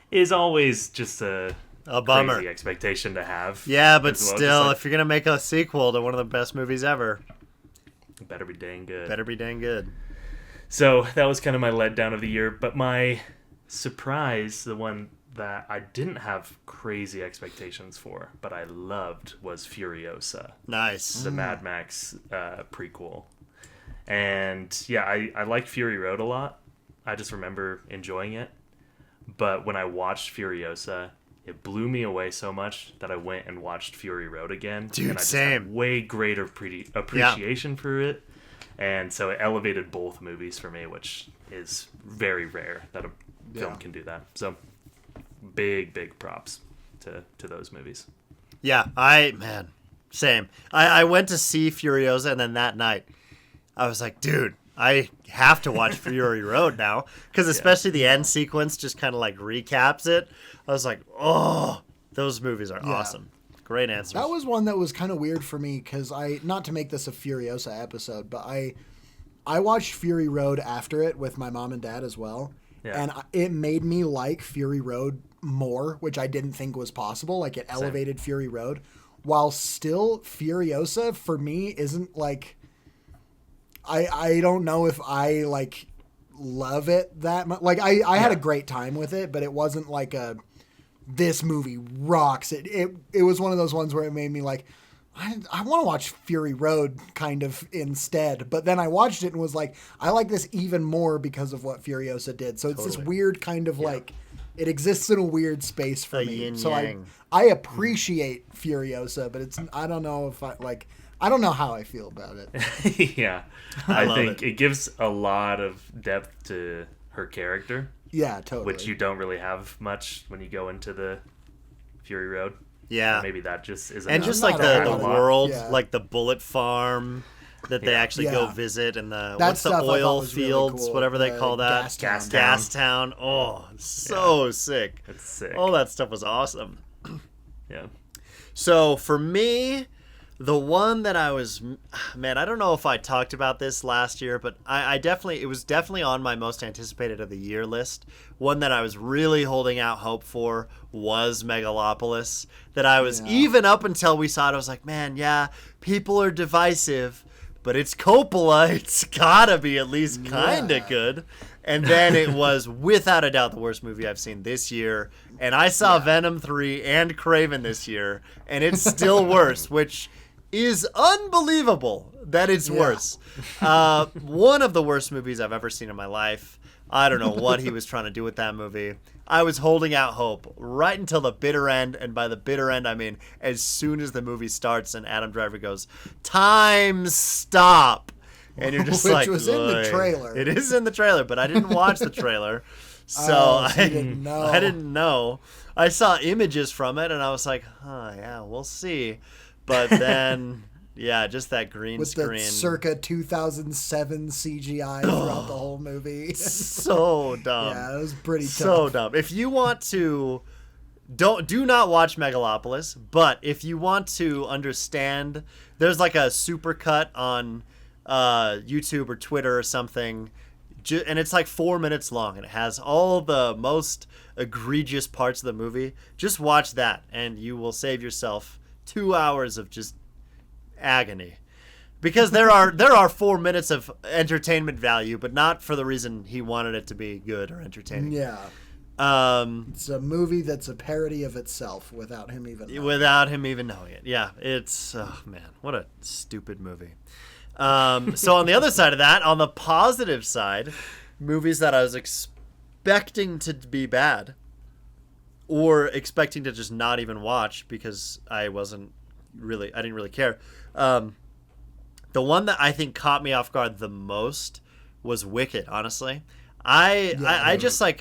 is always just a bummer. Crazy expectation to have. Yeah, but still, if you're going to make a sequel to one of the best movies ever, it better be dang good. Better be dang good. So that was kind of my letdown of the year. But my surprise, the one that I didn't have crazy expectations for, but I loved, was Furiosa. Nice. The Mad Max prequel. And yeah, I like Fury Road a lot. I just remember enjoying it. But when I watched Furiosa, it blew me away so much that I went and watched Fury Road again. Dude, and I just same. had way greater appreciation for it. And so it elevated both movies for me, which is very rare that a film can do that. So big props to those movies. Yeah, same. I went to see Furiosa, and then that night I was like, dude, I have to watch Fury Road now, because especially the end sequence just kind of like recaps it. I was like, oh, those movies are awesome. Great answers. That was one that was kind of weird for me, because not to make this a Furiosa episode, but I watched Fury Road after it with my mom and dad as well. Yeah. And it made me like Fury Road more, which I didn't think was possible. Like, it elevated Fury Road, while still Furiosa for me isn't like, I don't know if I like love it that much. Like, I had a great time with it, but it wasn't like this movie rocks. It was one of those ones where it made me like, I want to watch Fury Road kind of instead. But then I watched it and was like, I like this even more because of what Furiosa did. So it's this weird kind of like, it exists in a weird space for me. So I appreciate Furiosa, but I don't know if I don't know how I feel about it. Yeah. I think it gives a lot of depth to her character. Yeah, totally. Which you don't really have much when you go into the Fury Road. Yeah. Or maybe that just isn't. And just like the world, like the bullet farm that they actually go visit, and what's the oil fields, really cool. Whatever they call that. Gas Town. Oh, so sick. It's sick. All that stuff was awesome. Yeah. So for me, the one that I was, I don't know if I talked about this last year, but it was definitely on my most anticipated of the year list. One that I was really holding out hope for was Megalopolis. That I was, even up until we saw it, I was like, man, people are divisive, but it's Coppola. It's gotta be at least kind of good. And then it was, without a doubt, the worst movie I've seen this year. And I saw Venom 3 and Craven this year, and it's still worse, which is unbelievable that it's worse. One of the worst movies I've ever seen in my life. I don't know what he was trying to do with that movie. I was holding out hope right until the bitter end, and by the bitter end, I mean as soon as the movie starts and Adam Driver goes, "Time stop," and you're just which was in the trailer. It is in the trailer, but I didn't watch the trailer, so I didn't know. I didn't know. I saw images from it, and I was like, we'll see. But then, just that green screen. With the circa 2007 CGI throughout the whole movie. So dumb. Yeah, it was pretty tough. So dumb. If you want to do not watch Megalopolis, but if you want to understand, there's like a supercut on YouTube or Twitter or something, and it's like 4 minutes long, and it has all the most egregious parts of the movie. Just watch that, and you will save yourself 2 hours of just agony. Because there are 4 minutes of entertainment value, but not for the reason he wanted it to be good or entertaining. Yeah. It's a movie that's a parody of itself without him even knowing it. Yeah, it's man, what a stupid movie. So on the other side of that, on the positive side, movies that I was expecting to be bad or expecting to just not even watch because I didn't really care. The one that I think caught me off guard the most was Wicked, honestly. I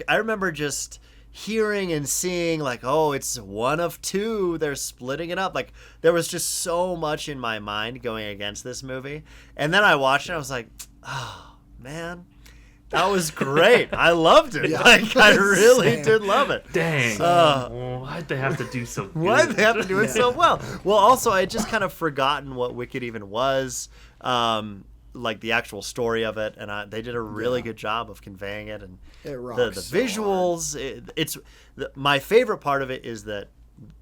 remember just hearing and seeing like, oh, it's one of two. They're splitting it up. Like there was just so much in my mind going against this movie. And then I watched it. I was like, oh man, that was great. I loved it. Yeah. Like I really did love it. Dang. Why'd they have to do so good? Why'd they have to do it so well? Well, also I had just kind of forgotten what Wicked even was. Like the actual story of it, and they did a really good job of conveying it, and it rocks the visuals. My favorite part of it is that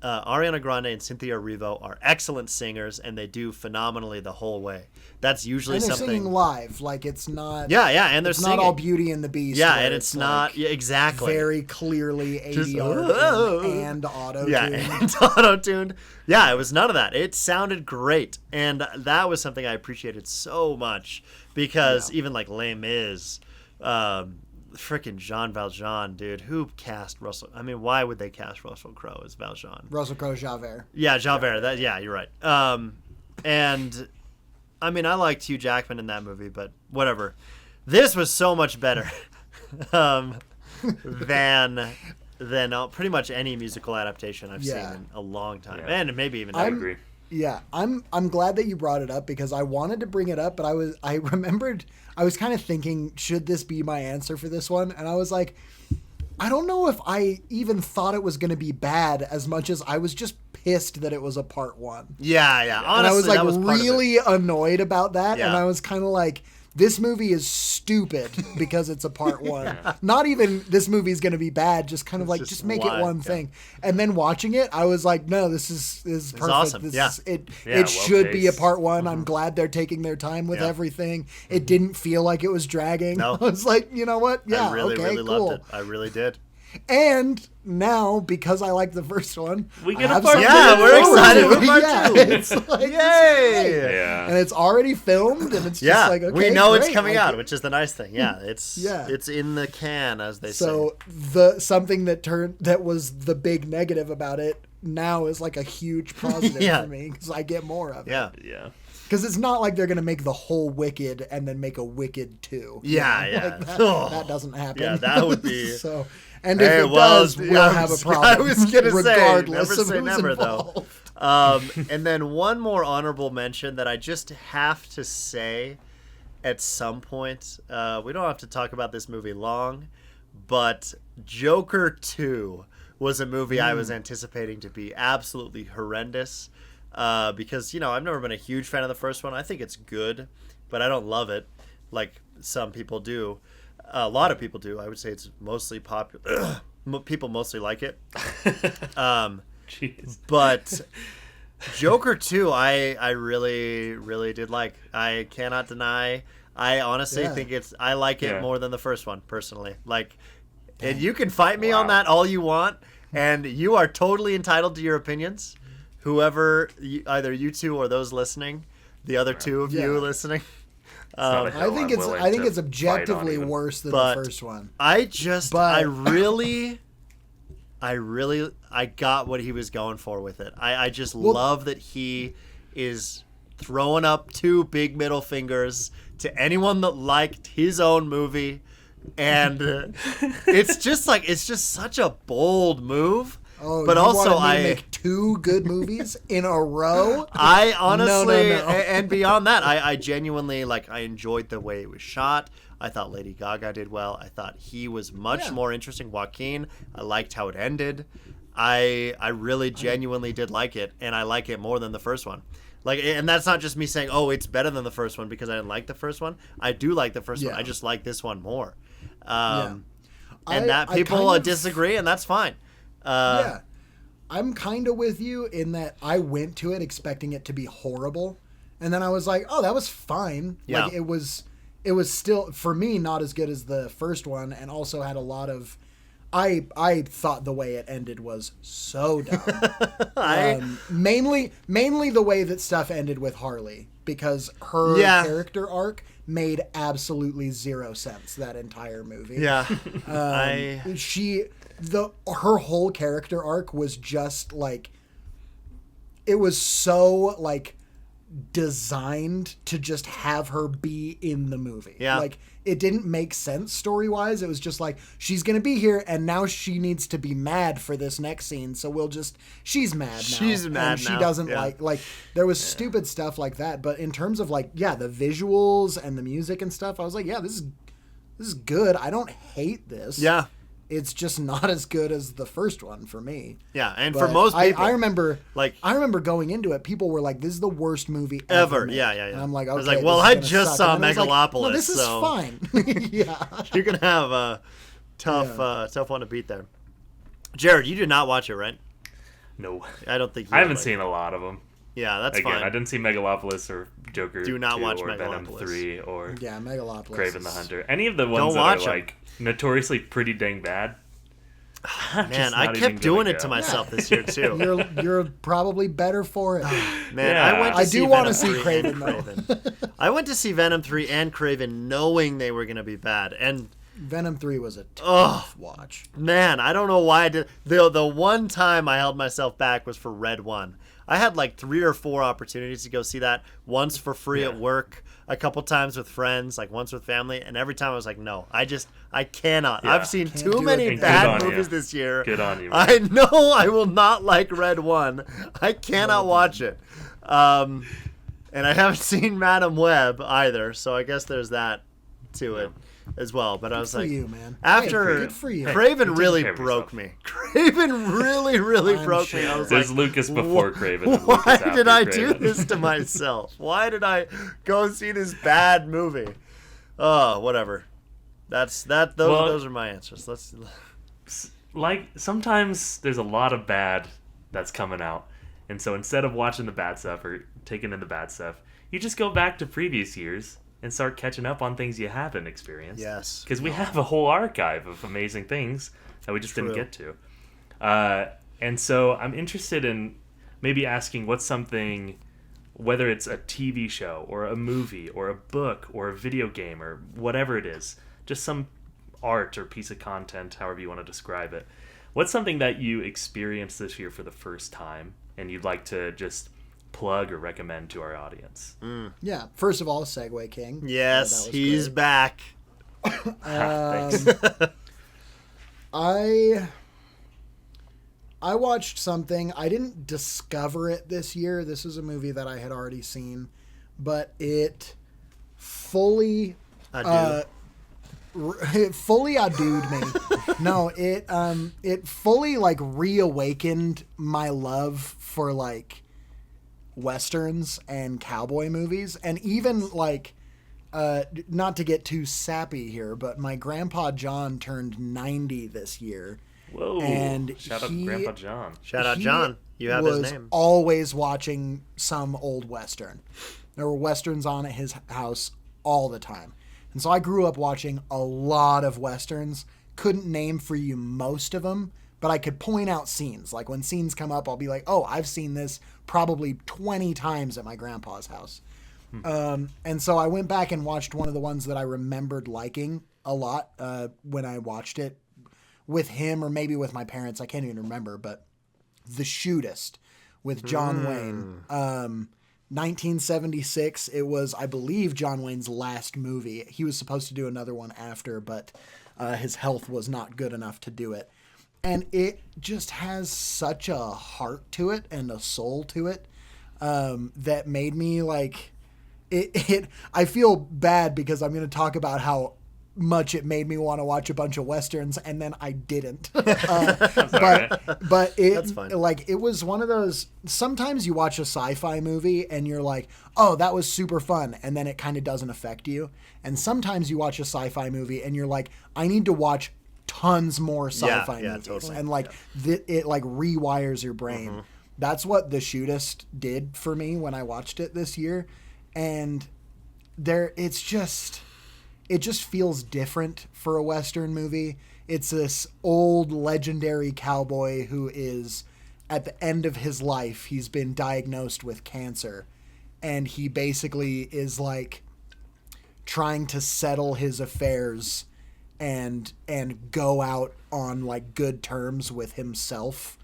Ariana Grande and Cynthia Erivo are excellent singers, and they do phenomenally the whole way. That's usually and they're something singing live, like it's not. And they're it's singing. not all Beauty and the Beast. Yeah, and it's not exactly very clearly ADR and auto-tuned. Yeah, and auto-tuned. Yeah, it was none of that. It sounded great, and that was something I appreciated so much because even like Les Mis, freaking Jean Valjean, dude, who cast Russell? I mean, why would they cast Russell Crowe as Valjean? Russell Crowe, Javert. Yeah, Javert. You're right. And I mean, I liked Hugh Jackman in that movie, but whatever. This was so much better than pretty much any musical adaptation I've seen in a long time, and maybe even I agree. Yeah, I'm glad that you brought it up because I wanted to bring it up, but I remembered I was kind of thinking, should this be my answer for this one? And I was like, I don't know if I even thought it was going to be bad as much as I was just pissed that it was a part one. Yeah. Honestly, and I was like that was really annoyed about that, and I was kind of like, this movie is stupid because it's a part one. Not even this movie is going to be bad, just kind of like, just make it one thing. And then watching it, I was like, no, this is perfect. Awesome. It should be a part one. I'm glad they're taking their time with everything. It didn't feel like it was dragging. No. I was like, you know what? Yeah, I really cool. loved it. I really did. And now, because I like the first one, we get a part two. Yeah, we're excited for part two. It's like, yay! Yeah. And it's already filmed, and it's just like, okay, we know great. It's coming out, which is the nice thing. Yeah, it's in the can, as they say. So something that was the big negative about it now is like a huge positive for me because I get more of it. Yeah. Because it's not like they're going to make the whole Wicked and then make a Wicked 2. Yeah. Like that doesn't happen. Yeah, that would be... So, and if it does, we'll have a problem. I was going to say, regardless never of say who's never, involved. though. And then one more honorable mention that I just have to say at some point. We don't have to talk about this movie long, but Joker 2 was a movie I was anticipating to be absolutely horrendous. Because, I've never been a huge fan of the first one. I think it's good, but I don't love it like some people do. A lot of people do. I would say it's mostly popular. People mostly like it. Jeez. But Joker 2, I really, really did like. I cannot deny. I honestly think I like it more than the first one, personally. Like, and you can fight me on that all you want, and you are totally entitled to your opinions. Whoever, either you two or those listening, the other two of you listening. I think it's objectively worse than the first one. I got what he was going for with it. I just love that he is throwing up two big middle fingers to anyone that liked his own movie, and it's just such a bold move. Oh, but also I make two good movies in a row. I honestly, no. And beyond that, I genuinely I enjoyed the way it was shot. I thought Lady Gaga did well. I thought he was much more interesting. Joaquin, I liked how it ended. I really genuinely did like it, and I like it more than the first one. Like, and that's not just me saying, oh, it's better than the first one because I didn't like the first one. I do like the first one. I just like this one more. And that people disagree, and that's fine. Yeah. I'm kind of with you in that I went to it expecting it to be horrible. And then I was like, oh, that was fine. Yeah. Like, it was still, for me, not as good as the first one, and also had a lot of... I thought the way it ended was so dumb. Mainly the way that stuff ended with Harley, because her character arc made absolutely zero sense that entire movie. Yeah. Her whole character arc was just like, it was so like designed to just have her be in the movie. Yeah. Like, it didn't make sense story-wise. It was just like, she's going to be here, and now she needs to be mad for this next scene, so she's mad now. She's mad and she now. doesn't like, there was stupid stuff like that, but in terms of like, the visuals and the music and stuff, I was like, this is good. I don't hate this. Yeah. It's just not as good as the first one for me. Yeah, and for most people, I remember going into it, people were like, "This is the worst movie ever." Yeah. And I'm like, okay, I was like, well, I just saw Megalopolis. No, this is fine. Yeah, you're gonna have a tough one to beat there. Jared, you did not watch it, right? No, I don't think I haven't seen a lot of them. Yeah, that's Again, fine. I didn't see Megalopolis or Joker. Do not 2 watch or Megalopolis. Venom 3 or Megalopolis. Craven the Hunter. Any of the ones that are like notoriously pretty dang bad. Man, I kept doing it to myself this year too. You're probably better for it. Man, I do want to see Craven though. I went to see Venom 3 and Craven knowing they were going to be bad, and Venom 3 was a tough watch. Man, I don't know why I did. The one time I held myself back was for Red 1. I had like 3 or 4 opportunities to go see that. Once for free at work, a couple times with friends, like once with family, and every time I was like, no, I cannot. I've seen too many bad movies this year. Good on you, man. I know I will not like Red 1. I cannot watch it. And I haven't seen Madam Web either, so I guess there's that to it as well. But I was like, you, man. After good for you. Craven really broke me. Craven really broke me. I was There's like, Lucas before Craven. And why Lucas after did I Craven. do this to myself? Why did I go see this bad movie? Oh, whatever. Those are my answers. Let's. Like, sometimes there's a lot of bad that's coming out, and so instead of watching the bad stuff or taking in the bad stuff, you just go back to previous years and start catching up on things you haven't experienced. Yes. Because we have a whole archive of amazing things that we just didn't get to. And so I'm interested in maybe asking what's something, whether it's a TV show or a movie or a book or a video game or whatever it is, just some art or piece of content, however you want to describe it. What's something that you experienced this year for the first time and you'd like to just plug or recommend to our audience? Yeah. First of all, Segway King. Yes, he's back. Thanks. I watched something. I didn't discover it this year. This is a movie that I had already seen, but it fully fully adued me. No, it fully like reawakened my love for like westerns and cowboy movies, and even like not to get too sappy here, but my grandpa John turned 90 this year. Whoa! And shout out Grandpa John. Shout out John. You have his name. Always watching some old western. There were westerns on at his house all the time. And so I grew up watching a lot of westerns. Couldn't name for you most of them, but I could point out scenes. Like when scenes come up, I'll be like, oh, I've seen this probably 20 times at my grandpa's house. And so I went back and watched one of the ones that I remembered liking a lot when I watched it with him or maybe with my parents. I can't even remember, but The Shootist with John Wayne. 1976. It was, I believe, John Wayne's last movie. He was supposed to do another one after, but his health was not good enough to do it. And it just has such a heart to it and a soul to it that made me like it. I feel bad because I'm going to talk about how much it made me want to watch a bunch of Westerns, and then I didn't. But it, That's fine. like, it was one of those, sometimes you watch a sci-fi movie and you're like, oh, that was super fun, and then it kind of doesn't affect you. And sometimes you watch a sci-fi movie and you're like, I need to watch tons more sci-fi movies. Totally. And like, it like rewires your brain. Mm-hmm. That's what The Shootist did for me when I watched it this year. And it just feels different for a Western movie. It's this old legendary cowboy who is at the end of his life. He's been diagnosed with cancer, and he basically is like trying to settle his affairs and go out on like good terms with himself.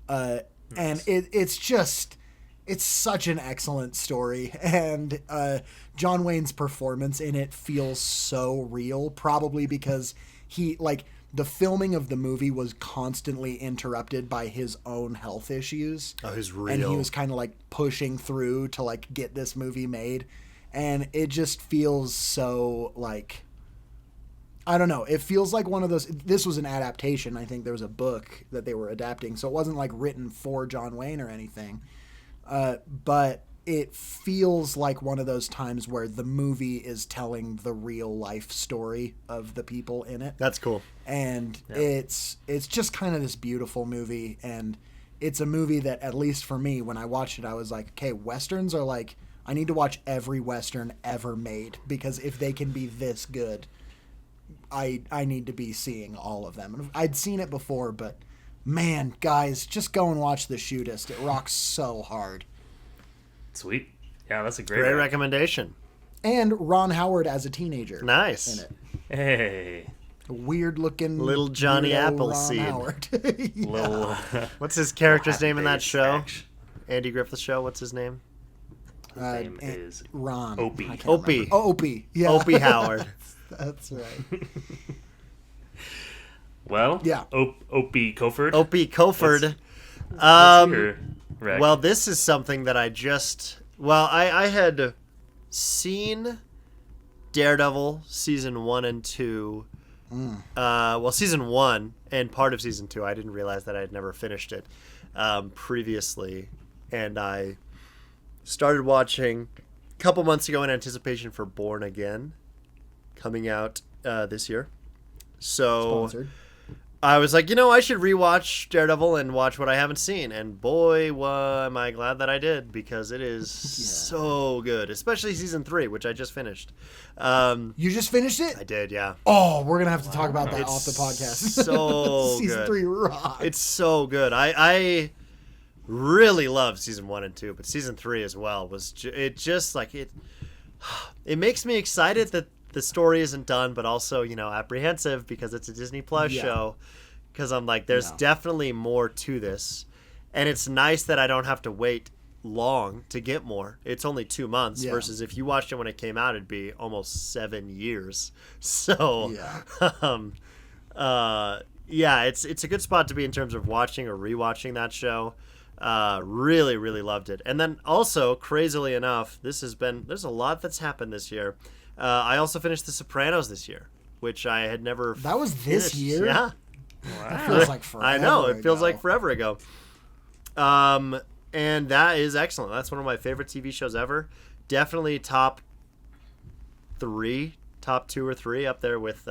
Nice. And it's such an excellent story, and John Wayne's performance in it feels so real, probably because the filming of the movie was constantly interrupted by his own health issues. Oh, he's real. And he was kind of like pushing through to like get this movie made, and it just feels so like, I don't know. It feels like one of those. This was an adaptation. I think there was a book that they were adapting, so it wasn't like written for John Wayne or anything. But it feels like one of those times where the movie is telling the real life story of the people in it. That's cool. And it's just kind of this beautiful movie, and it's a movie that, at least for me, when I watched it, I was like, okay, Westerns are like, I need to watch every Western ever made, because if they can be this good, I need to be seeing all of them. And I'd seen it before, but man, guys, just go and watch The Shootist. It rocks so hard. Sweet. Yeah, that's a great recommendation. And Ron Howard as a teenager. Nice. In it. Hey. A weird looking little Johnny Appleseed. Little. What's his character's name in that show? Andy Griffith show. What's his name? His name is Ron. Opie. Opie. Oh, Opie. Yeah. Opie Howard. That's right. Well, yeah. Opie Coford. Opie Coford. Well, this is something that I had seen Daredevil season 1 and 2. Season 1 and part of season 2. I didn't realize that I had never finished it previously, and I started watching a couple months ago in anticipation for Born Again coming out this year. So sponsored. I was like, I should rewatch Daredevil and watch what I haven't seen. And boy, am I glad that I did, because it is so good, especially season 3, which I just finished. You just finished it? I did, yeah. Oh, we're going to have to talk about that off the podcast. So season 3 rocks. It's so good. I really loved season 1 and 2, but season 3 as well was it makes me excited that the story isn't done, but also, apprehensive because it's a Disney Plus show. Because I'm like, there's definitely more to this. And it's nice that I don't have to wait long to get more. It's only 2 months versus if you watched it when it came out, it'd be almost 7 years. So, it's a good spot to be in terms of watching or rewatching that show. Really, really loved it. And then also, crazily enough, there's a lot that's happened this year. I also finished The Sopranos this year, which I had never That was this year? Yeah. Wow. That feels like forever I know, it feels like forever ago. And that is excellent. That's one of my favorite TV shows ever. Definitely top 2 or 3 up there with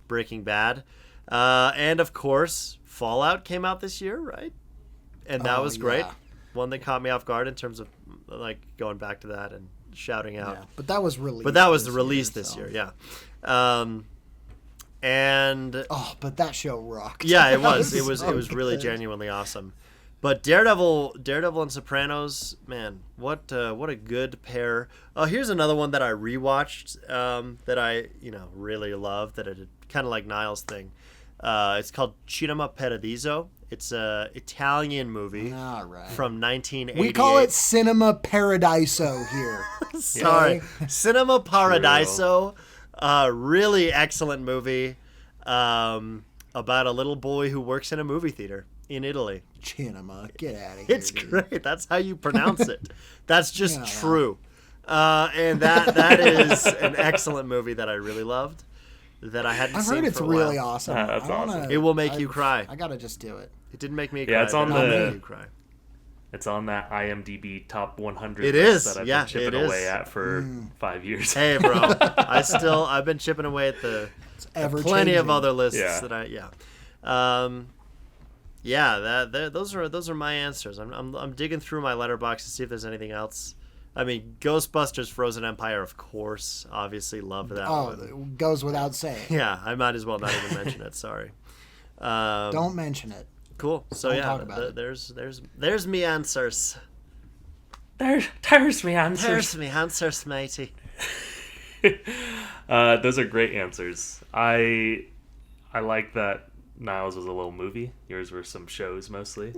Breaking Bad. And of course, Fallout came out this year, right? And that was great. One that caught me off guard in terms of like going back to that and shouting out. Yeah, but that was released. But that was the release this year, yeah. But that show rocked. Yeah, it was. It was really genuinely awesome. But Daredevil and Sopranos, man, what a good pair. Here's another one that I rewatched that I really love, that I did, kind of like Niall's thing. It's called Cinema Paradiso. It's a Italian movie from 1988. We call it Cinema Paradiso here. Sorry, Cinema Paradiso. Really excellent movie about a little boy who works in a movie theater in Italy. Cinema, get out of here. It's great. That's how you pronounce it. That's just true. And that is an excellent movie that I really loved. that I hadn't I've seen heard it's for a really while. awesome. That's awesome. It will make you cry. I gotta just do it. It didn't make me cry. Yeah, it's on but it'll the- make you cry. It's on that IMDb top 100 It list is. that I've Yeah, been chipping it is. away at for 5 years. Hey, bro, I've been chipping away at the plenty of other lists that those are my answers. I'm digging through my letterbox to see if there's anything else. I mean, Ghostbusters: Frozen Empire, of course, obviously love that one. It goes without saying. Yeah, I might as well not even mention it. Sorry. Don't mention it. Cool. So Don't talk about it. there's me answers. There's me answers. There's me answers, matey. Those are great answers. I like that Niles was a little movie. Yours were some shows mostly.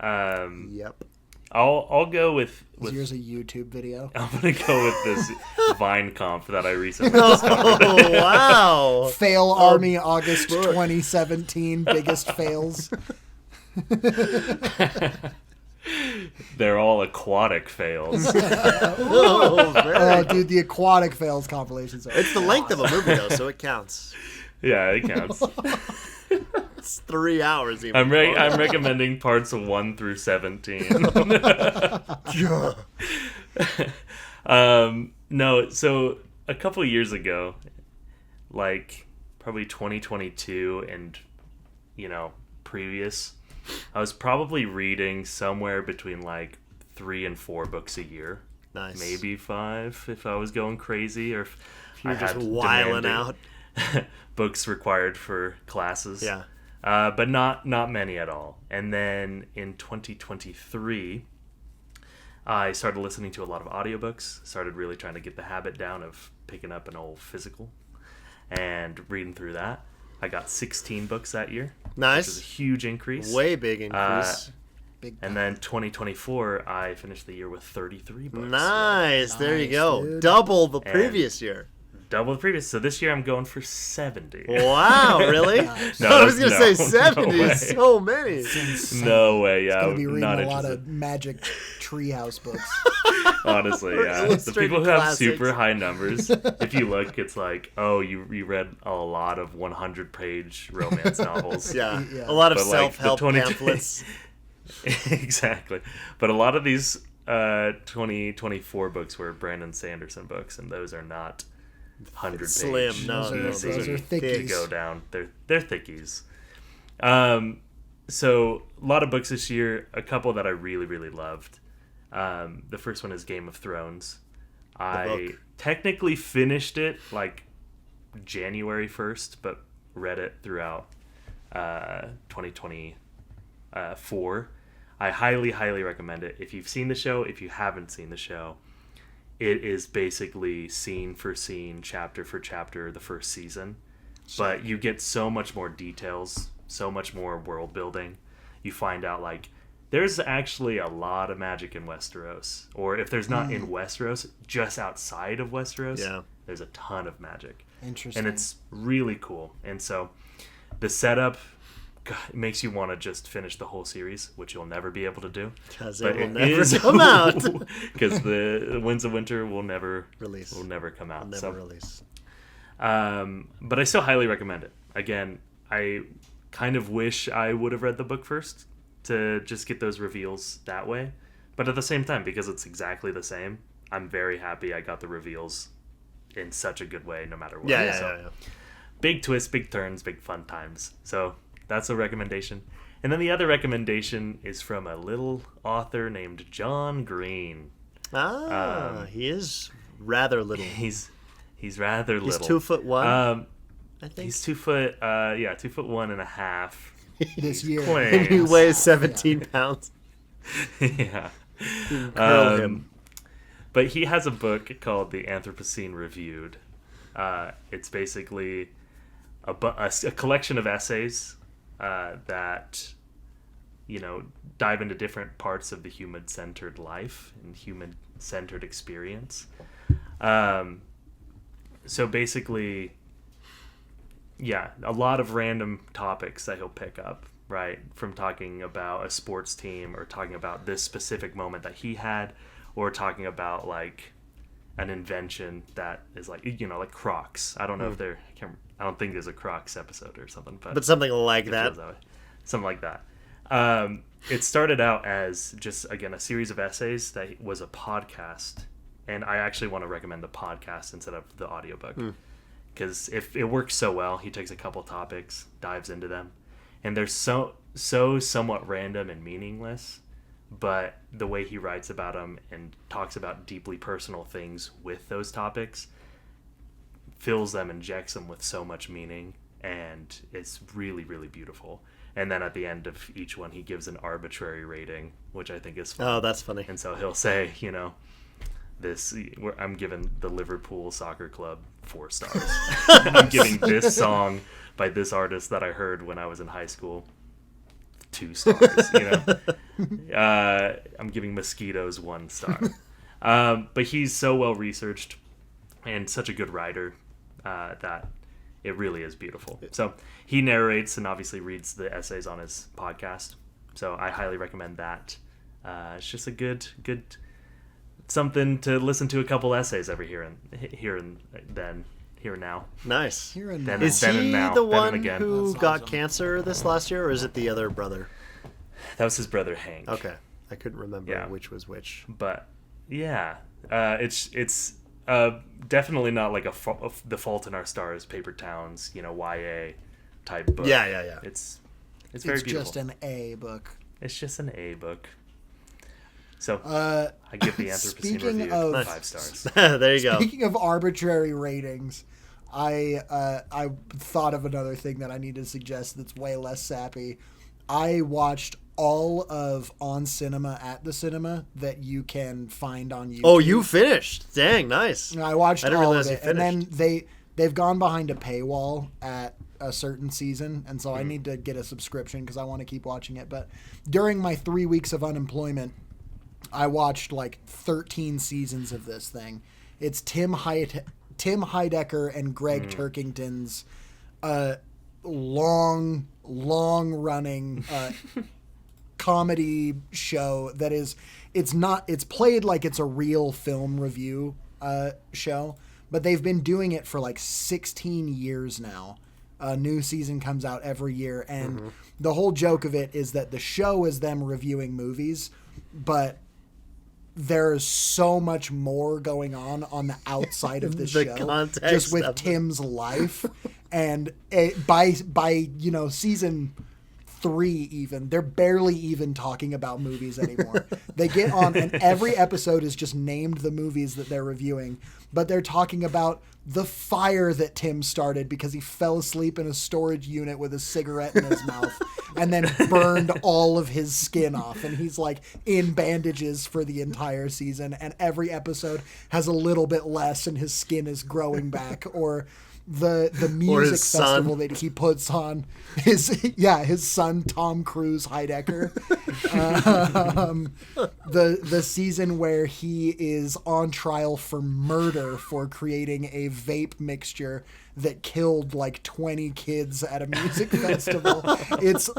Yep. I'll go with Is yours a YouTube video? I'm gonna go with this Vine comp that I recently Oh wow! Fail Army August 2017 biggest fails. They're all aquatic fails. Oh, dude, the aquatic fails compilations are. It's the length of a movie though, so it counts. Yeah, it counts. It's 3 hours even. I'm recommending parts 1 through 17. No, so a couple years ago, like probably 2022 and previous, I was probably reading somewhere between like 3 and 4 books a year. Nice. Maybe 5 if I was going crazy, or if You're I just had wiling demanding out. books required for classes. Yeah. But not many at all. And then in 2023, I started listening to a lot of audiobooks, started really trying to get the habit down of picking up an old physical and reading through that. I got 16 books that year. Nice. Which is a huge increase. Way big increase. And then 2024, I finished the year with 33 books. Nice. There you go. Dude. Double the previous year. Double the previous. So this year I'm going for 70. Wow, really? No, I was going to say no 70 way. is so many. No way, yeah. It's gonna be reading not a lot interested. of Magic Treehouse books. Honestly, yeah. The Illustrated people who have classics. super high numbers, if you look, it's like, oh, you read a lot of 100-page romance novels. Yeah. Yeah. A lot of But, like, the self-help 20 pamphlets. Exactly. But a lot of these 2024 books were Brandon Sanderson books, and those are not 100-page. Slim, no, Those are to thickies. go down. They're thickies. So a lot of books this year. A couple that I really, really loved. The first one is Game of Thrones. I book. technically finished it like January 1st, but read it throughout 2024. I highly, highly recommend it. If you've seen the show, if you haven't seen the show, it is basically scene for scene, chapter for chapter, the first season. But you get so much more details, so much more world building. You find out, like, there's actually a lot of magic in Westeros. Or if there's not in Westeros, just outside of Westeros, Yeah. there's a ton of magic. Interesting. And it's really cool. And so the setup, God, it makes you want to just finish the whole series, which you'll never be able to do. Because But it will it never is- come out. Because the Winds of Winter will never Release. Will never come out. Never So, release. but I still highly recommend it. Again, I kind of wish I would have read the book first to just get those reveals that way. But at the same time, because it's exactly the same, I'm very happy I got the reveals in such a good way, no matter what. Yeah, So, yeah. big twists, big turns, big fun times. So that's a recommendation. And then the other recommendation is from a little author named John Green. He is rather little. He's rather little. He's 2'1", I think. He's 2 foot, 2'1.5". this year. Quaint. He weighs 17 pounds. Yeah. Curl him. But he has a book called The Anthropocene Reviewed. It's basically a collection of essays that, dive into different parts of the human-centered life and human-centered experience. So basically, yeah, a lot of random topics that he'll pick up, right? From talking about a sports team or talking about this specific moment that he had, or talking about like an invention that is like, you know, like Crocs. I don't know if they're, I don't think there's a Crocs episode or something, but something like that. Something like that. It started out as just, again, a series of essays that was a podcast, and I actually want to recommend the podcast instead of the audiobook, because if it works so well, he takes a couple topics, dives into them, and they're so somewhat random and meaningless, but the way he writes about them and talks about deeply personal things with those topics fills them, injects them with so much meaning, and it's really, really beautiful. And then at the end of each one, he gives an arbitrary rating, which I think is fun. Oh, that's funny. And so he'll say, you know, I'm giving the Liverpool Soccer Club 4 stars. I'm giving this song by this artist that I heard when I was in high school 2 stars. You know, I'm giving Mosquitoes 1 star. But he's so well researched and such a good writer that it really is beautiful. So he narrates and obviously reads the essays on his podcast. So I highly recommend that. It's just a good something to listen to, a couple essays every here and now. Nice. Here and Is he the one who got cancer this last year, or is it the other brother? That was his brother Hank. Okay, I couldn't remember which was which. But yeah, it's definitely not like The Fault in Our Stars, Paper Towns, you know, YA type book. Yeah. It's very beautiful. It's just an A book. It's just an A book. So I give the Anthropocene Review 5 stars. There you go. Speaking of arbitrary ratings, I thought of another thing that I need to suggest that's way less sappy. I watched all of On Cinema at the Cinema that you can find on YouTube. Oh, you finished? Dang, nice. I watched all of it, and then they've gone behind a paywall at a certain season, and so I need to get a subscription because I want to keep watching it. But during my 3 weeks of unemployment, I watched like 13 seasons of this thing. It's Tim Heidecker and Greg Turkington's long running comedy show that is, it's played like it's a real film review show, but they've been doing it for like 16 years now. A new season comes out every year, and the whole joke of it is that the show is them reviewing movies, but there's so much more going on the outside of the show, just with Tim's life. And by season 3 even, they're barely even talking about movies anymore. They get on, and every episode is just named the movies that they're reviewing, but they're talking about the fire that Tim started because he fell asleep in a storage unit with a cigarette in his mouth and then burned all of his skin off, and he's like in bandages for the entire season, and every episode has a little bit less and his skin is growing back. Or the music festival that he puts on, his son Tom Cruise Heidecker, the season where he is on trial for murder for creating a vape mixture that killed like 20 kids at a music festival. It's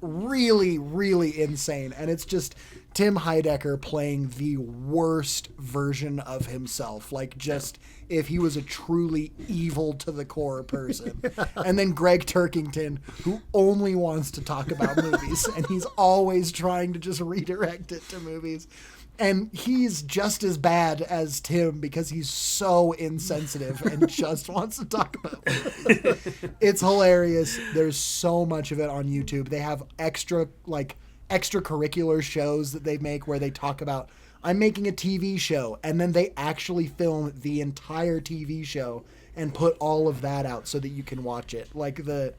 really, really insane, and it's just Tim Heidecker playing the worst version of himself, like just if he was a truly evil to the core person. And then Greg Turkington, who only wants to talk about movies, and he's always trying to just redirect it to movies. And he's just as bad as Tim because he's so insensitive and just wants to talk about movies. It's hilarious. There's so much of it on YouTube. They have extracurricular shows that they make where they talk about, I'm making a TV show, and then they actually film the entire TV show and put all of that out so that you can watch it. Like the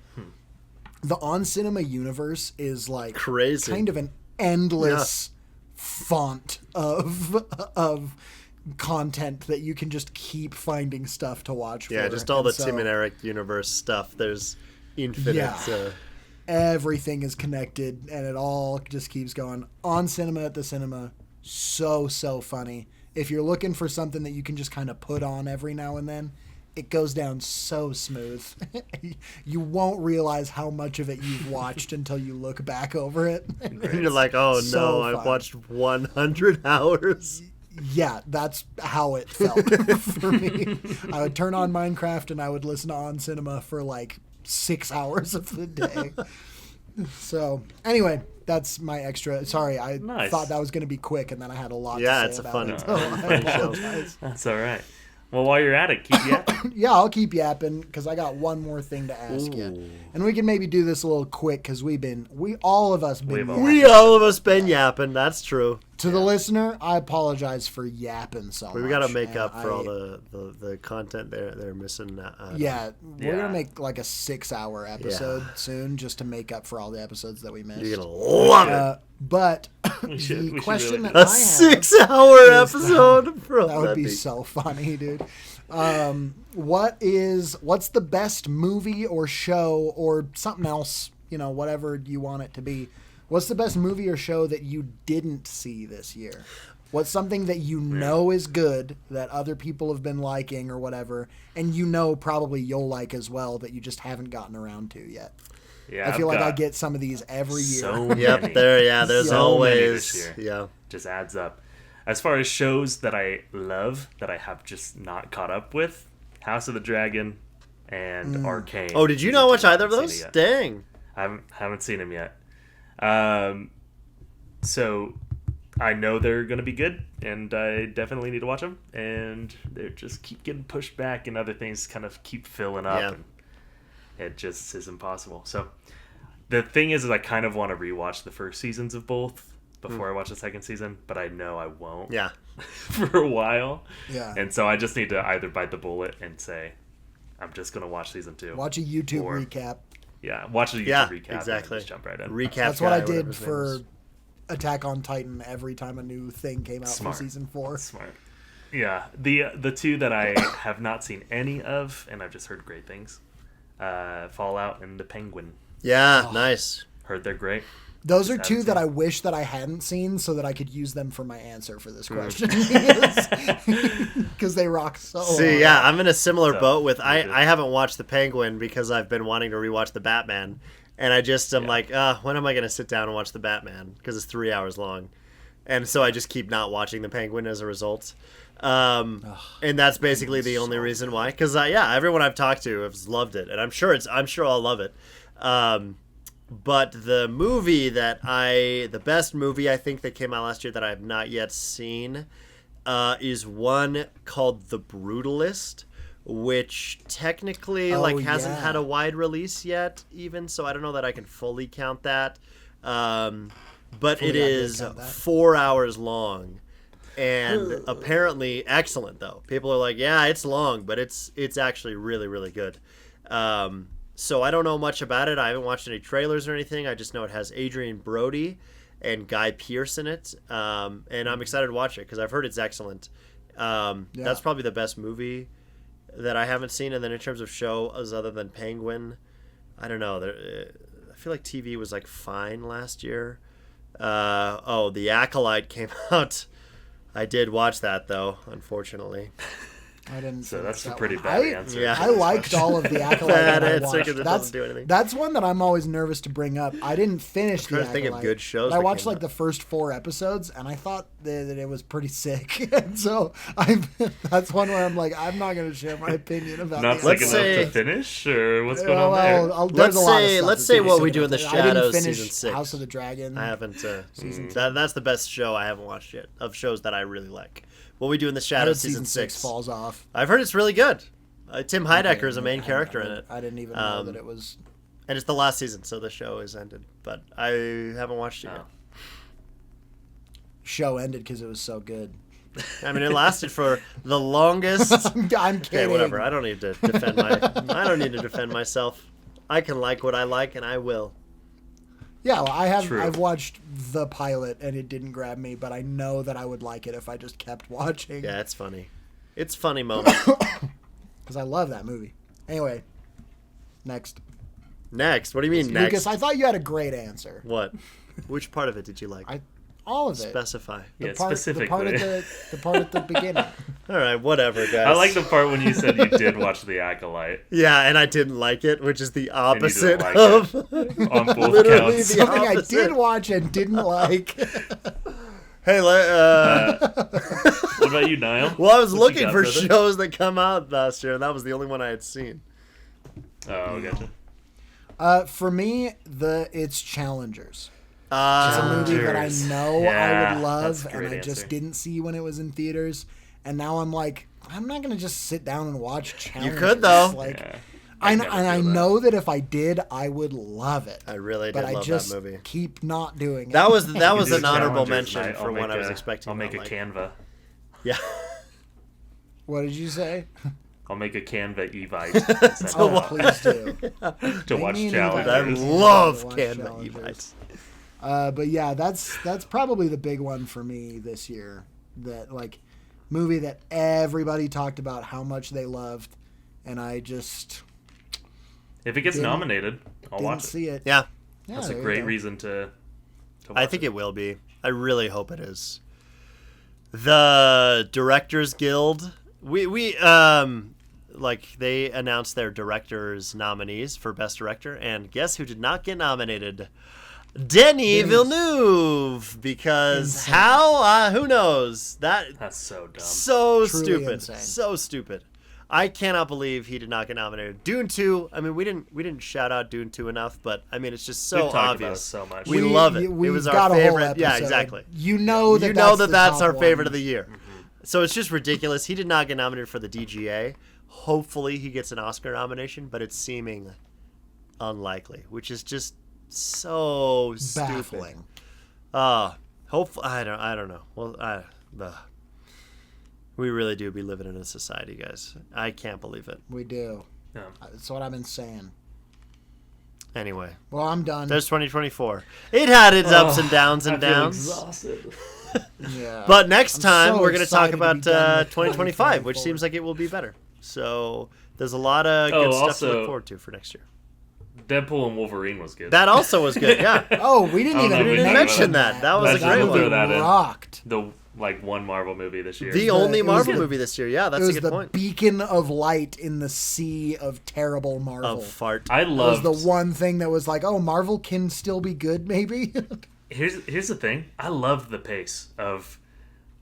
On Cinema universe is like crazy, kind of an endless font of content that you can just keep finding stuff to watch for. Yeah, just all Tim and Eric universe stuff. There's infinite. Yeah. Everything is connected, and it all just keeps going. On Cinema at the Cinema, so funny. If you're looking for something that you can just kind of put on every now and then, it goes down so smooth. You won't realize how much of it you've watched until you look back over it. And you're like, oh no, I've watched 100 hours. Yeah, that's how it felt for me. I would turn on Minecraft and I would listen to On Cinema for like 6 hours of the day. So, anyway, that's my extra. Sorry, I thought that was going to be quick, and then I had a lot to say it's a about fun, it. So I apologize. That's all right. Well, while you're at it, keep yapping. Yeah, I'll keep yapping because I got one more thing to ask you, and we can maybe do this a little quick because all of us been yapping. That's true. To the listener, I apologize for yapping so much. We got to make up for all the content they're missing. We're gonna make like a 6-hour episode soon just to make up for all the episodes that we missed. You're gonna love it. But the question that a 6-hour episode, bro. That would be so funny, dude. What's the best movie or show or something else, whatever you want it to be? What's the best movie or show that you didn't see this year? What's something that you know is good that other people have been liking or whatever, and probably you'll like as well that you just haven't gotten around to yet? Yeah, I feel like I get some of these every year. So many. There's always this year. Just adds up. As far as shows that I love that I have just not caught up with, House of the Dragon and Arcane. Oh, did you not watch either of those? Dang. I haven't seen them yet. So I know they're going to be good, and I definitely need to watch them. And they just keep getting pushed back, and other things kind of keep filling up. Yeah. And it just is impossible. So the thing is I kind of want to rewatch the first seasons of both before I watch the second season, but I know I won't. Yeah. For a while. Yeah. And so I just need to either bite the bullet and say, I'm just going to watch season 2. Watch a YouTube recap. Yeah, watch a YouTube recap. Exactly. And just jump right in. Recap. That's what I did for Attack on Titan every time a new thing came out for season 4. Smart. Yeah. The two that I have not seen any of, and I've just heard great things. Fallout and The Penguin. Yeah, nice. Heard they're great. Those are two that I wish that I hadn't seen so that I could use them for my answer for this question. Because they rock so hard. See, yeah, I'm in a similar boat with... I haven't watched The Penguin because I've been wanting to rewatch The Batman. And I just am like, when am I going to sit down and watch The Batman? Because it's 3 hours long. And so I just keep not watching The Penguin as a result. And that's basically the only reason why. Because, everyone I've talked to has loved it. And I'm sure I'll love it. But the movie the best movie I think that came out last year that I have not yet seen is one called The Brutalist, which technically hasn't had a wide release yet even, so I don't know that I can fully count that. But it is 4 hours long and apparently excellent though. People are like, yeah, it's long, but it's actually really, really good. So I don't know much about it. I haven't watched any trailers or anything. I just know it has Adrian Brody and Guy Pearce in it. And I'm excited to watch it because I've heard it's excellent. That's probably the best movie that I haven't seen. And then in terms of shows other than Penguin, I don't know. I feel like TV was fine last year. The Acolyte came out. I did watch that though, unfortunately. I didn't. So that's a pretty bad answer. Yeah. I liked all of the Acolyte that I watched. It doesn't do anything. That's one that I'm always nervous to bring up. I didn't finish the Acolyte. Think of good shows. I watched the first 4 episodes, and I thought that it was pretty sick. And so that's one where I'm like, I'm not going to share my opinion about. Not enough to finish, or what's going on there? Let's say what we do in the Shadows season 6. House of the Dragon. I haven't. That's the best show I haven't watched yet of shows that I really like. What We Do in the Shadows season 6 falls off. I've heard it's really good. Tim Heidecker is a main character in it. I didn't even know that it was. And it's the last season, so the show is ended. But I haven't watched it yet. Show ended because it was so good. I mean, it lasted for the longest. I'm kidding. Okay, whatever. I don't need to defend myself. I can like what I like, and I will. Yeah, well, I've watched the pilot and it didn't grab me, but I know that I would like it if I just kept watching. Yeah, it's funny. It's a funny moment. Because I love that movie. Anyway, next. Next? What do you mean next? Lucas, I thought you had a great answer. What? Which part of it did you like? All of it. Specify. Specifically. The part at the beginning. All right, whatever, guys. I like the part when you said you did watch The Acolyte. Yeah, and I didn't like it, which is the opposite on both counts. Something I did watch and didn't like. Hey, What about you, Niall? Well, I was What you looking got, for brother? shows that come out last year, and that was the only one I had seen. Oh, gotcha. For me, it's Challengers. It's a Challengers. movie that I know I Yeah, would that's love, a and great I just answer. didn't see when it was in theaters. And now I'm like, I'm not gonna just sit down and watch Challengers. You could, though. Like, Yeah. I never feel that. know that if I did, I would love it. I really but did I love just that movie. keep not doing it. That was You an do honorable Challengers, mention and for I'll what I make was a- expecting. I'll make a like, Canva. Yeah. What did you say? I'll make a Canva Evite. and send Oh, it out please do. to Make watch me an Challengers. I Challengers. love Watch Canva Challengers. Evites. But yeah, that's probably the big one for me this year. That like movie that everybody talked about how much they loved, and I just If it gets Didn't- nominated, I'll didn't watch it. see it. Yeah, Yeah, That's a there you great go. reason to watch I think it will be. I really hope it is. The Directors Guild, we like they announced their directors nominees for Best Director, and guess who did not get nominated? Denis Villeneuve, because Insane. how? Who knows? That's so dumb. So Truly stupid. insane. So stupid. I cannot believe he did not get nominated. Dune 2, I mean, we didn't shout out Dune 2 enough, but I mean, it's just so We've talked about it obvious. so much. We love it. We've It was got our a whole favorite. Yeah, episode. exactly. You know That's the our top favorite one. of the year. So it's just ridiculous. He did not get nominated for the DGA. Hopefully he gets an Oscar nomination, but it's seeming unlikely, which is just so stupid. Baffling. Hopefully I don't know. Well, we really do be living in a society, guys. I can't believe it. We do. Yeah. That's what I've been saying. Anyway, Well, I'm done. there's 2024. It had its ups and downs and I feel downs. exhausted. Yeah. But next I'm time so we're going to talk excited to about be done with 2025, which 2024. seems like it will be better. So there's a lot of Oh, good stuff to also- look forward to for next year. Deadpool and Wolverine was good. That also was good. Yeah, Oh, we didn't I don't know even if we talked mention about that. That was a great movie one. Throw that in. rocked. The one Marvel movie this year. the only it was Marvel the- movie this year. Yeah, It that's a was good the point. beacon of light in the sea of terrible Marvel. Of fart. I It was loved. the one thing that was like, oh, Marvel can still be good, maybe. Here's the thing. I loved the pace of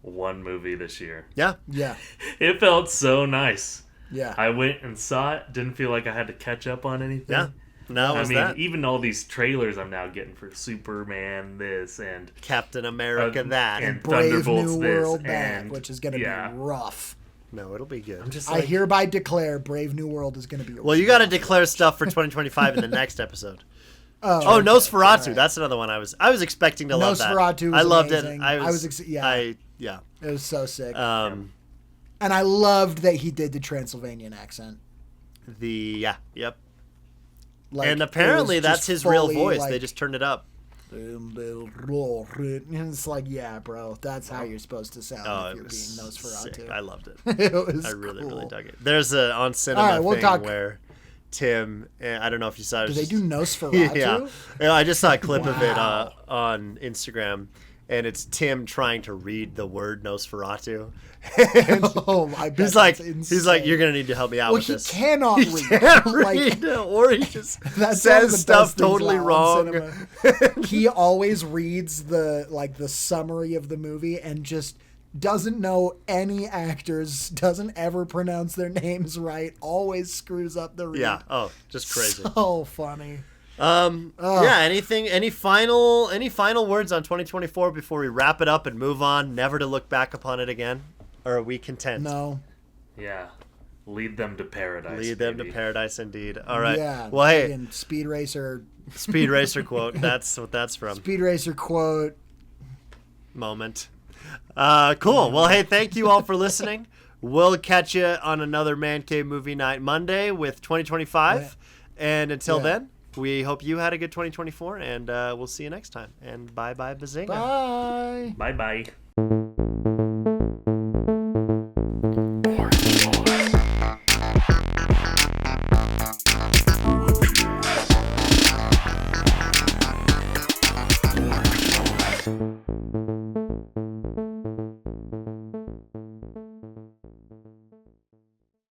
one movie this year. Yeah, yeah, It felt so nice. yeah. I went and saw it. Didn't feel like I had to catch up on anything. yeah. Now I was mean, that even all these trailers I'm now getting for Superman this and Captain America that? and Brave Thunderbolts New this World that, and which is going to yeah. be rough. No, it'll be good. I'm just I like, hereby declare Brave New World is going to be. Well, you got to declare stuff for 2025 in the next episode. Oh, Oh, okay. Nosferatu. Alright. That's another one I was expecting to love that. Nosferatu was I loved amazing. it. I was yeah. yeah. It was so sick. Um, And I loved that he did the Transylvanian accent. Yep. Like, And it apparently was that's just his real fully, voice. like, They just turned it up. and it's like, yeah, bro, that's how you're supposed to sound Oh, if it you're was being sick. Nosferatu. I loved it. It was I really, cool. really dug it. There's a on cinema All right, we'll thing talk- where Tim, I don't know if you saw it. Do it's they do just- Nosferatu? Yeah, I just saw a clip of it Wow. on Instagram, and it's Tim trying to read the word Nosferatu. Oh, I bet He's like, that's you're gonna need to help me out Well, with he this. cannot He read. can't Like, read, or he just That's one of the says best stuff things totally about wrong. cinema. He always reads the summary of the movie and just doesn't know any actors, doesn't ever pronounce their names right, always screws up the read. Yeah. Oh, just crazy. So funny. Yeah. Any final words on 2024 before we wrap it up and move on, never to look back upon it again? Or are we content? No. yeah, lead them to paradise. Lead them to baby. paradise, indeed. All right. Yeah. Well, hey, and Speed Racer Speed Racer quote. That's what that's from. Speed Racer quote. Moment. Cool. Well, hey, thank you all for listening. We'll catch you on another Man Cave Movie Night Monday with 2025. And until Yeah. then, we hope you had a good 2024, and we'll see you next time. And bye-bye, bazinga. Bye. Bye bye.